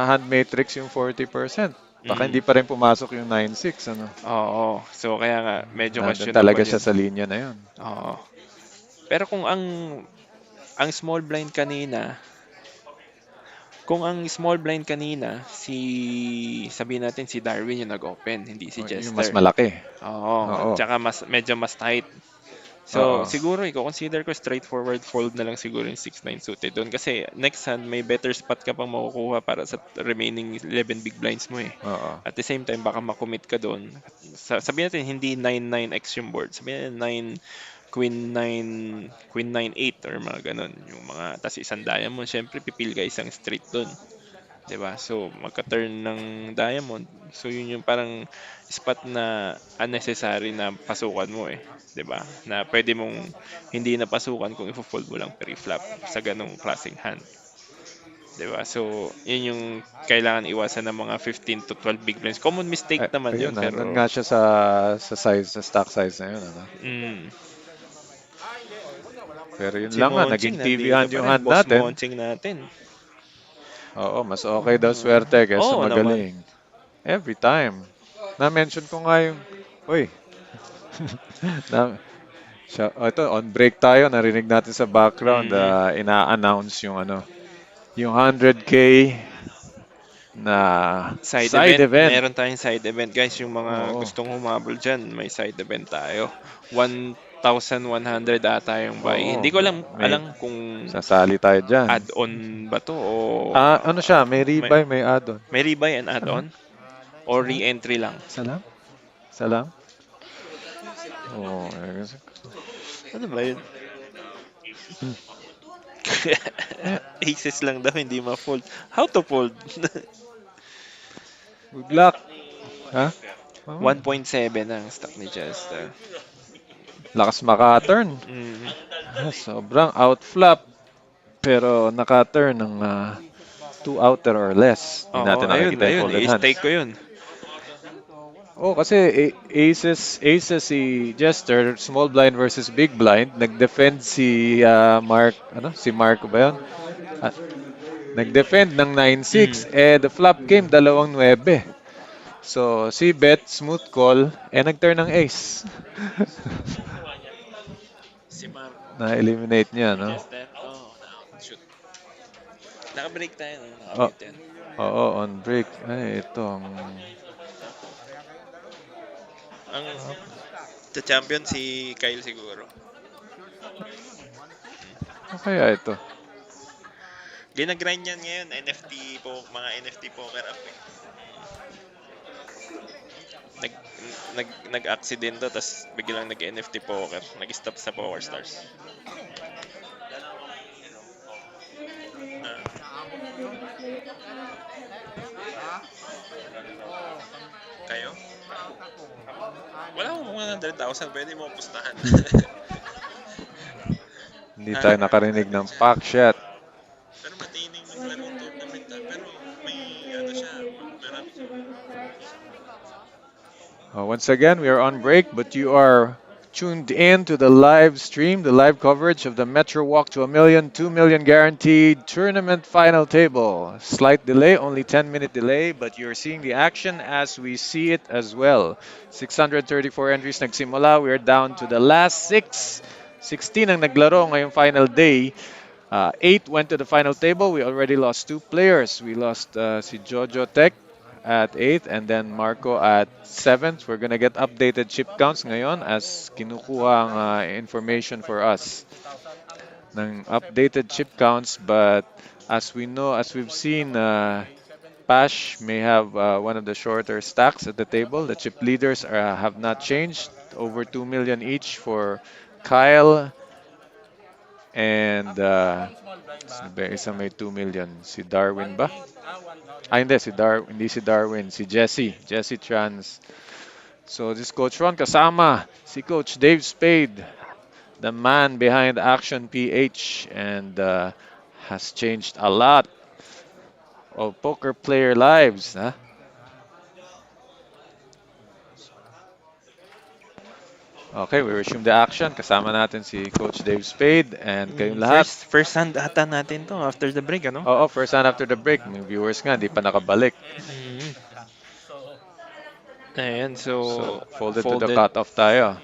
E: hand matrix yung 40%. Baka
G: Mm.
E: hindi pa rin pumasok yung 9-6, ano?
G: Oo. So kaya nga medyo
E: Nandun talaga
G: questionable
E: siya
G: 'yun.
E: sa linya na yun.
G: Oo. Pero kung ang small blind kanina, kung ang small blind kanina sabihin natin si Darwin yung nag-open, hindi si
E: O, yung mas
G: Jester.
E: malaki.
G: Oo, at
E: Oo.
G: saka medyo mas tight. So,
E: Oo.
G: siguro i-consider ko straightforward fold na lang siguro yung 6-9 suited doon kasi next hand may better spot ka pang makukuha para sa remaining 11 big blinds mo eh.
E: Oo.
G: At the same time baka makommit ka doon. Sabihin natin hindi 9-9x yung board. Sabihin natin 9 Queen 9 Queen 9-8 or mga ganun. Yung mga tas isang diamond, syempre pipil ka isang straight doon. 'Di ba? So, magka-turn ng diamond. So, yun yung parang spot na unnecessary na pasukan mo eh. 'Di ba? Na pwede mong hindi na pasukan kung ifo-fold mo lang pre-flop sa ganung klaseng hand. 'Di ba? So, yun yung kailangan iwasan ng mga 15 to 12 big blinds. Common mistake naman yun,
E: Ayun, nandun
G: pero
E: nga siya sa stock size na yun, ano?
G: mm,
E: Pero yun
G: si
E: lang nga,
G: Monching
E: naging TV
G: nandito
E: hand
G: pa
E: yung
G: rin.
E: hand
G: Boss
E: natin.
G: Monching natin.
E: Oo, mas okay daw swerte kaysa
G: Oo naman.
E: magaling. Every time. Na-mention ko nga yung, uy, na, ito, on break tayo, narinig natin sa background,
G: Mm.
E: ina-announce yung ano, yung 100K na
G: Side
E: side
G: event.
E: event.
G: Meron tayong side event, guys. Yung mga
E: Oo.
G: gustong humabol dyan, may side event tayo. 1,100 ata yung buy.
E: Oo,
G: Hindi ko
E: may
G: alam kung
E: sasali tayo dyan.
G: add-on ba to o
E: Ano siya, may
G: may,
E: rebuy, may add-on.
G: may rebuy and
E: Isa lang,
G: add-on or
E: isa lang,
G: re-entry lang.
E: isa lang, isa lang.
A: Ikaw na kailangan mo.
E: Oo,
G: Ano ba yun?
E: Hmm. Eh,
G: Aces lang daw, hindi ma-fold. How to fold?
E: good luck. Ha? Oo.
G: 1.7 ang stock ni Chester.
E: Lakas maka-turn.
G: Mm.
E: Sobrang outflop. Pero naka-turn ng two outer or less. Hindi
G: Oo,
E: natin
G: ayun,
E: nakikita yung
G: ayun.
E: folded hands.
G: I-stake ko yun.
E: Oh, kasi aces si Jester, small blind versus big blind. Nag-defend si si Marco ba yun? Ah, nag-defend ng
G: Mm.
E: 9-6. The flop game, 2-9. So, si Bet, smooth call, nag-turn ng ace.
G: Si Marco.
E: Na-eliminate niya,
G: Si
E: no?
G: Jester. Oh, shoot. Naka-break tayo, no?
E: Oh,
G: Naka-mute yan.
E: oo, on break. Ay, ito ang...
G: Ang champion si Kyle siguro.
E: Ano kaya ito?
G: Ginagrind yan ngayon, mga NFT poker app eh. Nag, nag-aksidente tapos biglang nag-NFT poker. Nag-stop sa Power Stars. Ah, kayo? Wala akong 100,000. Pwede mo pustahan.
E: Hindi
G: Ha?
E: tayo nakarinig ng pack shot.
G: Pero matining maglaro ng tournament ha. Pero may ano siya. Marami siya.
E: Once again, we are on break, but you are tuned in to the live stream, the live coverage of the Metro Walk to a Million, 2 million guaranteed tournament final table. Slight delay, only 10-minute delay, but you're seeing the action as we see it as well. 634 entries nagsimula. We are down to the last 6. 16 ang naglaro ngayong final day. 8 went to the final table. We already lost 2 players. We lost si Jojo Tech at 8th and then Marco at 7th. We're gonna get updated chip counts ngayon as kinukuha ang information for us ng updated chip counts, but as we know, as we've seen, Pash may have one of the shorter stacks at the table. The chip leaders have not changed. Over 2 million each for Kyle and sino ba yung isa may 2 million? Si Darwin ba? Hindi, hindi si Darwin, si Jesse. Jesse Trans. So this Coach Ron kasama si Coach Dave Spade, the man behind Action PH, and has changed a lot of poker player lives. Okay, we resume the action. Kasama natin si Coach Dave Spade and kayong lahat.
G: First hand ata natin to after the break, ano?
E: Oo, first hand after the break. May viewers nga, di pa nakabalik.
G: Mm.
B: Ano siya. So,
G: Ayan, so
E: So, folded to the
G: folded
E: cutoff tayo.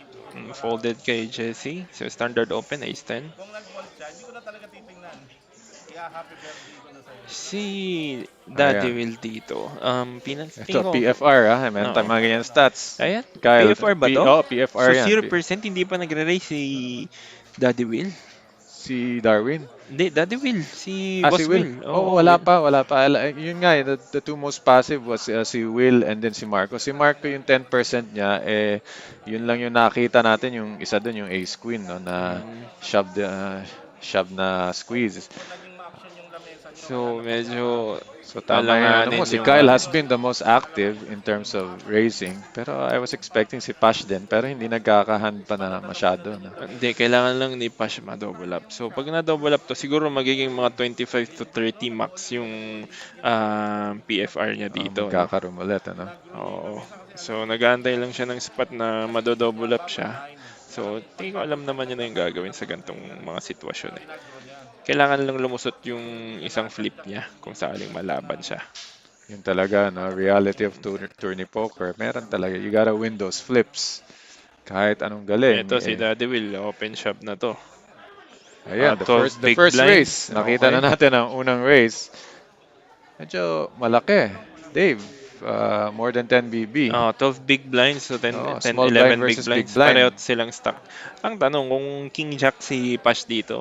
G: folded kay Jesse. So standard open, ace 10.
B: kung nag-vault siya, hindi ko na talaga titingnan. Happy birthday ko na sa'yo.
G: Si Daddy
E: Ayan.
G: Will dito.
E: Ito,
G: Tingin ko,
E: PFR ha. Meron
G: oo.
E: tayong mga ganyan stats.
G: Ayan,
E: Kyle,
G: PFR ba to?
E: PFR
G: So
E: yan.
G: 0% hindi pa nagre-raise si Daddy Will?
E: Si Darwin.
G: Hindi, Daddy Will. Si
E: Si
G: Boss
E: Will.
G: Will.
E: Oo,
G: Oo, Will.
E: wala pa. Yun nga, the two most passive was si Will and then si Marco. Si Marco yung 10% niya, yun lang yung nakita natin, yung isa dun, yung ace queen, no, na
G: Mm.
E: shove, shove na squeeze.
B: Kung naging ma-action yung lamesa nyo,
G: So
B: wala na kayong
G: medyo
E: So tama yung ano mo,
G: alanganin
E: si
G: yung
E: Kyle has been the most active in terms of racing. Pero I was expecting si Pash din, pero hindi nagkakahan pa na masyado. No?
G: hindi, kailangan lang ni Pash ma-double up. So, pag na-double up to, siguro magiging mga 25 to 30 max yung PFR niya dito, no?
E: Magkakaroon ulit, ano?
G: Oo. So, nag-aantay lang siya ng spot na mado-double up siya. So, tingin ko alam naman niya na yung gagawin sa gantong mga sitwasyon eh. Kailangan lang lumusot yung isang flip niya kung sakaling malaban siya.
E: Yun talaga, no? Reality of tourney poker. Meron talaga. You gotta win those flips. Kahit anong galing.
G: Ito si Daddy Will, open shop na to.
E: Ayan,
G: 12
E: the
G: big
E: first
G: blinds.
E: race. Nakita na
G: Okay.
E: natin ang unang race. Medyo malaki. Dave, more than 10 BB.
G: 12 big blinds, so 10,
E: Oh,
G: 10
E: small blind
G: 11 big
E: versus big
G: blinds.
E: blind.
G: Pareho silang stock. Ang tanong, kung King Jack si Pash dito,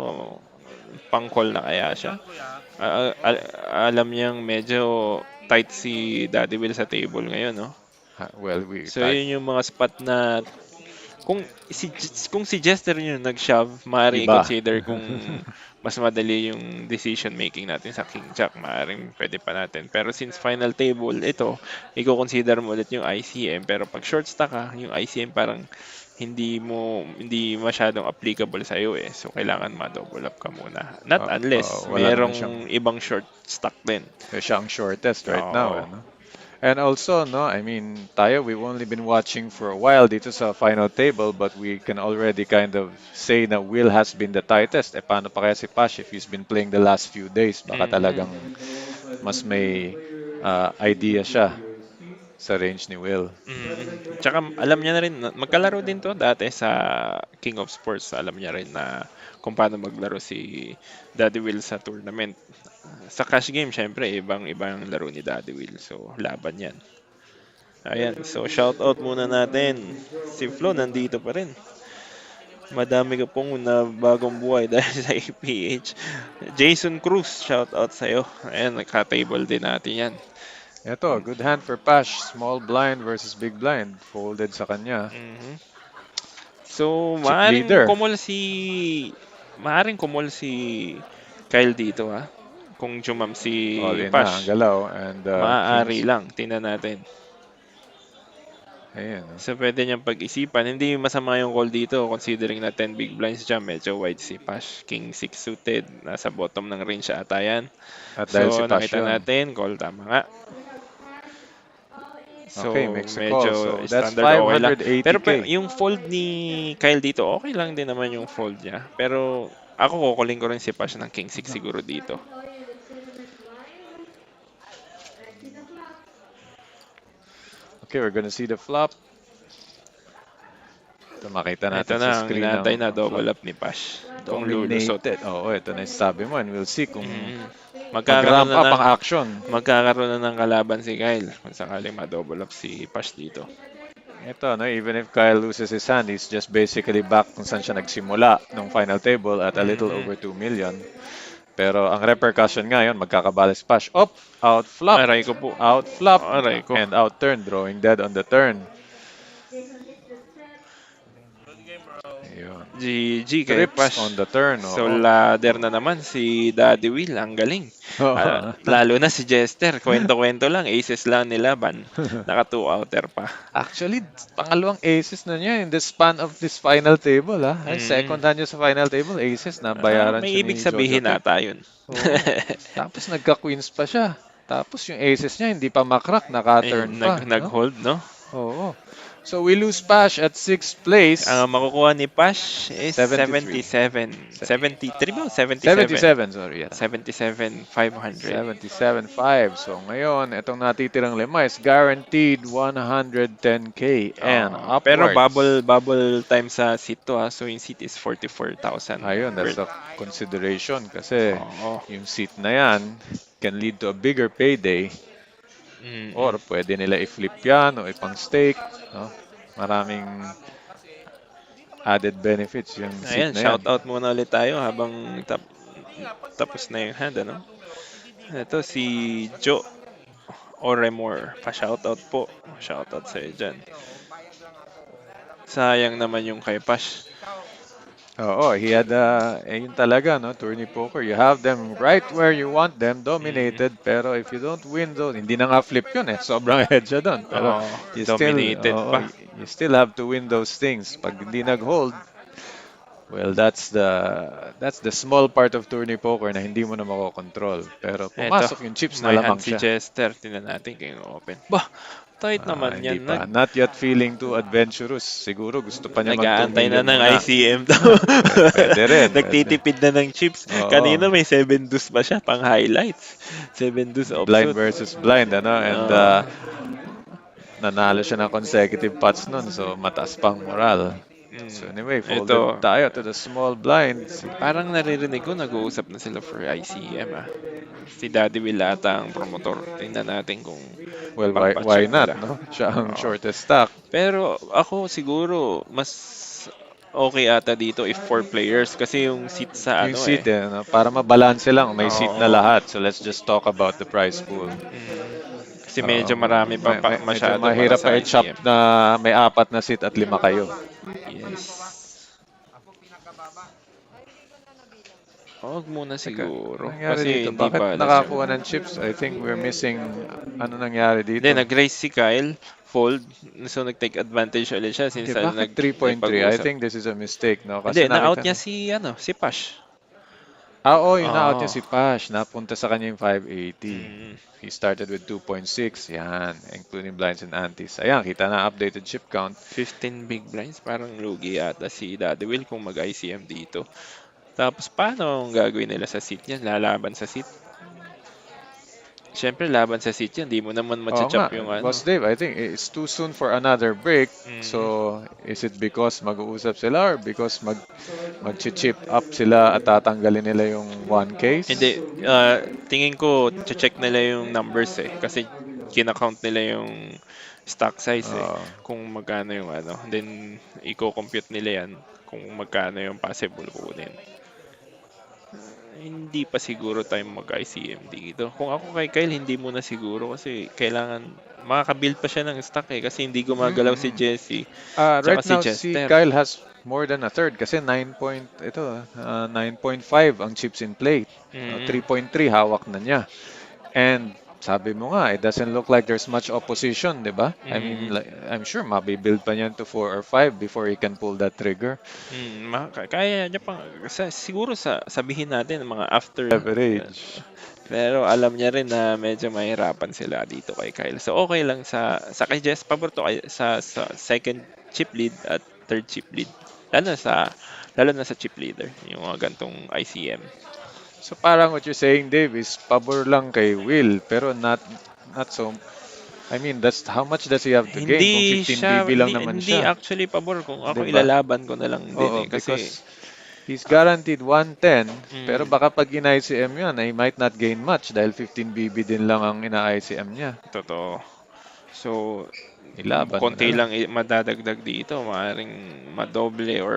G: pang-call na kaya siya? Alam niyang medyo tight si Daddy Will sa table ngayon, no?
E: Well,
G: So, yun yung mga spot na kung si Jester yung nag-shove, maaaring
E: iba.
G: i-consider kung mas madali yung decision making natin sa King Jack, maaaring pwede pa natin. Pero since final table, ito, i-consider mo ulit yung ICM. Pero pag short stack ka, yung ICM parang hindi masyadong applicable sa iyo eh. So kailangan ma-double up ka muna. Not unless
E: Wala naman siyang,
G: merong ibang short stack din.
E: siya ang shortest right now.
G: Oo.
E: Ano? And also, no, I mean, tayo, we've only been watching for a while dito sa final table, but we can already kind of say na Will has been the tightest. Paano pa kaya si Pash if he's been playing the last few days? Baka talagang mas may idea siya sa range ni Will.
G: Tsaka alam niya na rin, magkalaro din to dati sa King of Sports. Alam niya rin na kung paano maglaro si Daddy Will sa tournament. Sa cash game, syempre, ibang laro ni Daddy Will. So, laban yan. Ayan, so shout out muna natin. Si Flo nandito pa rin. Madami ka pong na bagong buhay dahil sa APH. Jason Cruz, shout out sa'yo. Ayan, nagka-table din natin yan.
E: Ito, good hand for Pash. Small blind versus big blind. Folded sa kanya.
G: So,
E: Chip leader.
G: maaring kumol si Kyle dito ha. Kung jumam si
E: All in na ang
G: Pash.
E: galaw. And,
G: Maaari lang. Tingnan natin.
E: Ayan.
G: So, pwede niyang pag-isipan. Hindi masama yung call dito considering na 10 big blinds dyan. Medyo wide si Pash. King 6 suited. Nasa bottom ng range ata yan.
E: At dahil si
G: So,
E: Pash
G: nakita
E: yun.
G: natin. Call tama nga. So,
E: Okay, makes a
G: medyo
E: call. So, that's
G: standard okay lang.
E: 580K.
G: Pero yung fold ni Kyle dito, okay lang din naman yung fold niya. Pero ako kukuling ko rin si Pash ng King 6 siguro dito.
E: Okay, we're gonna see the flop. Ito, makita natin
G: Ito
E: sa
G: na, ang
E: screen
G: inaantay
E: ng
G: na double
E: flop.
G: up ni Pash. Kung lulusot.
E: Dominated. Oo, ito na yung sabi mo. And we'll see kung
G: Magkakaroon
E: mag-ramp up
G: na
E: ang action.
G: magkakaroon na ng kalaban si Kyle kung sakaling ma-double up si Pash dito.
E: Ito, no, even if Kyle loses his hand, he's just basically back kung saan siya nagsimula nung final table at a little over 2 million. Pero ang repercussion ngayon, magkakabalis Pash. Out flop.
G: Aray ko po.
E: Out flop.
G: Aray ko.
E: And out turn, drawing dead on the turn. Ayun.
G: GG kay
E: Trips
G: Pash.
E: on the turn.
G: So
E: Oo.
G: ladder na naman si Daddy Will, ang galing. Lalo na si Jester, kwento-kwento lang, aces lang nilaban. Naka 2 outer pa.
E: Actually, pangalawang aces na niya in the span of this final table. Ay, second hand niya sa final table, aces na bayaran
G: May
E: siya
G: ibig
E: ni
G: sabihin
E: Jojo Pet.
G: nata yun.
E: Oo. Tapos nagka-queens pa siya. Tapos yung aces niya hindi pa makrak, naka-turn pa. no?
G: Nag-hold, no?
E: Oo. So we lose Pash at 6th place.
G: Ang makukuha ni Pash is
E: 73.
G: 77.
E: Se-
G: 73 ba? 77.
E: 77, sorry. Yeah.
G: 77,500.
E: 77.5. So ngayon, itong natitirang lima is guaranteed 110K and
G: Pero
E: upwards.
G: bubble time sa seat to so yung seat is 44,000
E: Ayun, that's
G: worth.
E: a consideration kasi
G: Oo.
E: yung seat na yan can lead to a bigger payday or
G: Mm-mm.
E: pwede nila i-flip yan o ipang stake. No? Maraming added benefits yung seat
G: Ayan,
E: na yan.
G: shout out muna ulit tayo habang tapos na yung hand, ano? Ito si Joe Oremore. Pa-shoutout po. Shoutout sa'yo dyan. Sayang naman yung kay Pash.
E: Oo, he had, yun talaga, no, tourney poker. You have them right where you want them,
G: Mm.
E: dominated, pero if you don't win those, hindi na nga flip yun eh, sobrang head siya doon. Pero
G: Oo,
E: you still,
G: dominated pa.
E: you still have to win those things. Pag hindi nag-hold, well, that's the small part of tourney poker na hindi mo na makokontrol. Pero
G: Eto,
E: pumasok yung chips na
G: may hand
E: lamang
G: si
E: siya.
G: Chester. Tingnan natin kung open. Bah, tight naman
E: Hindi
G: yan.
E: pa. Not yet feeling too adventurous. Siguro gusto pa niya
G: Nag-aantay na
E: mag-2 million
G: ng
E: muna.
G: ICM daw.
E: Pwede rin.
G: Nagtitipid na ng chips.
E: Oo.
G: Kanina may 7 dos pa siya pang highlights. 7 dos
E: Blind
G: offsuit.
E: versus blind, ano? And
G: Oo.
E: nanalo siya ng consecutive pots nun. So, mataas pang moral. So, anyway, folded
G: Ito,
E: tayo to the small blind.
G: parang naririnig ko nag-uusap na sila for ICM Si Daddy Will ata ang promotor. Tingnan natin kung
E: Well, why
G: papacheck
E: not,
G: nila.
E: no? Siya ang
G: Oo.
E: shortest stack.
G: Pero ako siguro mas okay ata dito if 4 players kasi yung seat sa
E: Yung
G: ano
E: seat, no? Para mabalanse lang. May seat na
G: Oo.
E: lahat. So, let's just talk about the prize pool.
G: Kasi medyo marami pa
E: Medyo
G: masyado para
E: mahirap
G: sa
E: pa i-chop
G: ICM.
E: na may 4 na seat at 5 kayo.
G: Yes. Huwag muna
E: Teka,
G: siguro.
E: anong nangyari
G: Kasi
E: dito?
G: hindi
E: Bakit
G: balance
E: nakakuha
G: yung...
E: ng chips? I think we're missing ano nangyari dito.
G: Hindi, nag-raise si Kyle, fold. So, nag-take advantage ulit siya since
E: Okay, bakit 3.3? I
G: nag-pag-uusap.
E: think this is a mistake, no?
G: Hindi,
E: Kasi
G: na-out
E: nakita
G: niya si Pash.
E: Oo, yung na-out niya
G: Oo.
E: si Pash. Napunta sa kanya yung 580.
G: Mm.
E: He started with 2.6. Yan, including blinds and antes. Ayan, kita na updated chip count.
G: 15 big blinds, parang lugi yata si Daddy Will kung mag-ICM dito. Tapos, paano ang gagawin nila sa seat niya? Lalaban sa seat? Siyempre, laban sa seat yan. Di mo naman
E: Oo nga,
G: matcha-chop yung ano.
E: Boss Dave, I think it's too soon for another break.
G: Mm.
E: So, is it because mag-uusap sila or because mag-chip up sila at tatanggalin nila yung one case?
G: Hindi, tingin ko, check nila yung numbers Kasi kinakount nila yung stock size
E: Oo.
G: Kung magkano yung ano. Then, i-compute nila yan kung magkano yung possible kunin. Hindi pa siguro tayo mag-ICM dito. Kung ako kay Kyle, hindi muna siguro kasi kailangan makakabuild pa siya ng stock kasi hindi gumagalaw si Jesse tsaka
E: Right
G: si
E: now, si
G: Chester.
E: Kyle has more than a third kasi 9.5 ang chips in play.
G: Mm.
E: 3.3 hawak na niya. And sabi mo nga, it doesn't look like there's much opposition, di ba? I mean, I'm sure mabibuild pa niyan to 4 or 5 before he can pull that trigger.
G: Kaya niya pang siguro sabihin natin mga after
E: Leverage.
G: pero alam niya rin na medyo mahirapan sila dito kay Kyle. So okay lang sa kay Jess pabor to sa second chip lead at third chip lead. Lalo na sa chip leader, yung mga gantong ICM.
E: So parang what you're saying, Dave, is pabor lang kay Will, pero not so. I mean, that's how much does he have to gain kung 15 BB lang naman
G: Hindi
E: siya.
G: actually pabor kung ako
E: Diba?
G: ilalaban ko na lang
E: Oo,
G: din kasi
E: because he's guaranteed 110, pero
G: Mm.
E: baka pag in-ICM yan, he might not gain much dahil 15 BB din lang ang ina-ICM niya.
G: totoo. So
E: Ilaban mo
G: konti
E: na
G: lang madadagdag dito, maaaring madoble or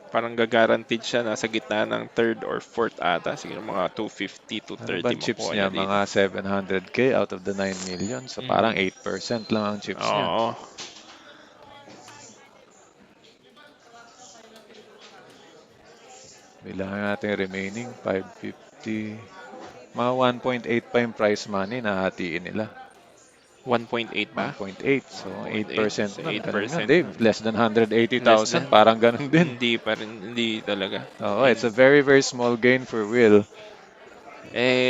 G: parang guaranteed siya nasa gitna ng third or fourth ata. Siguro mga 250 to
E: Ano
G: 30
E: ba ang chips
G: makuha
E: niya?
G: niya dito.
E: Mga 700K out of the 9 million. So parang 8% lang ang chips niya.
G: Oo.
E: Bilangan natin yung remaining 550. Mga 1.8 pa yung prize money na hatiin nila.
G: 1.8 ba?
E: 1.8. So 8%
G: So,
E: na.
G: 8%.
E: Ganun nga, Dave. Less than
G: Less
E: 180,000.
G: than-
E: Parang ganun din.
G: Hindi pa rin, hindi talaga.
E: Oo, it's a very, very small gain for Will.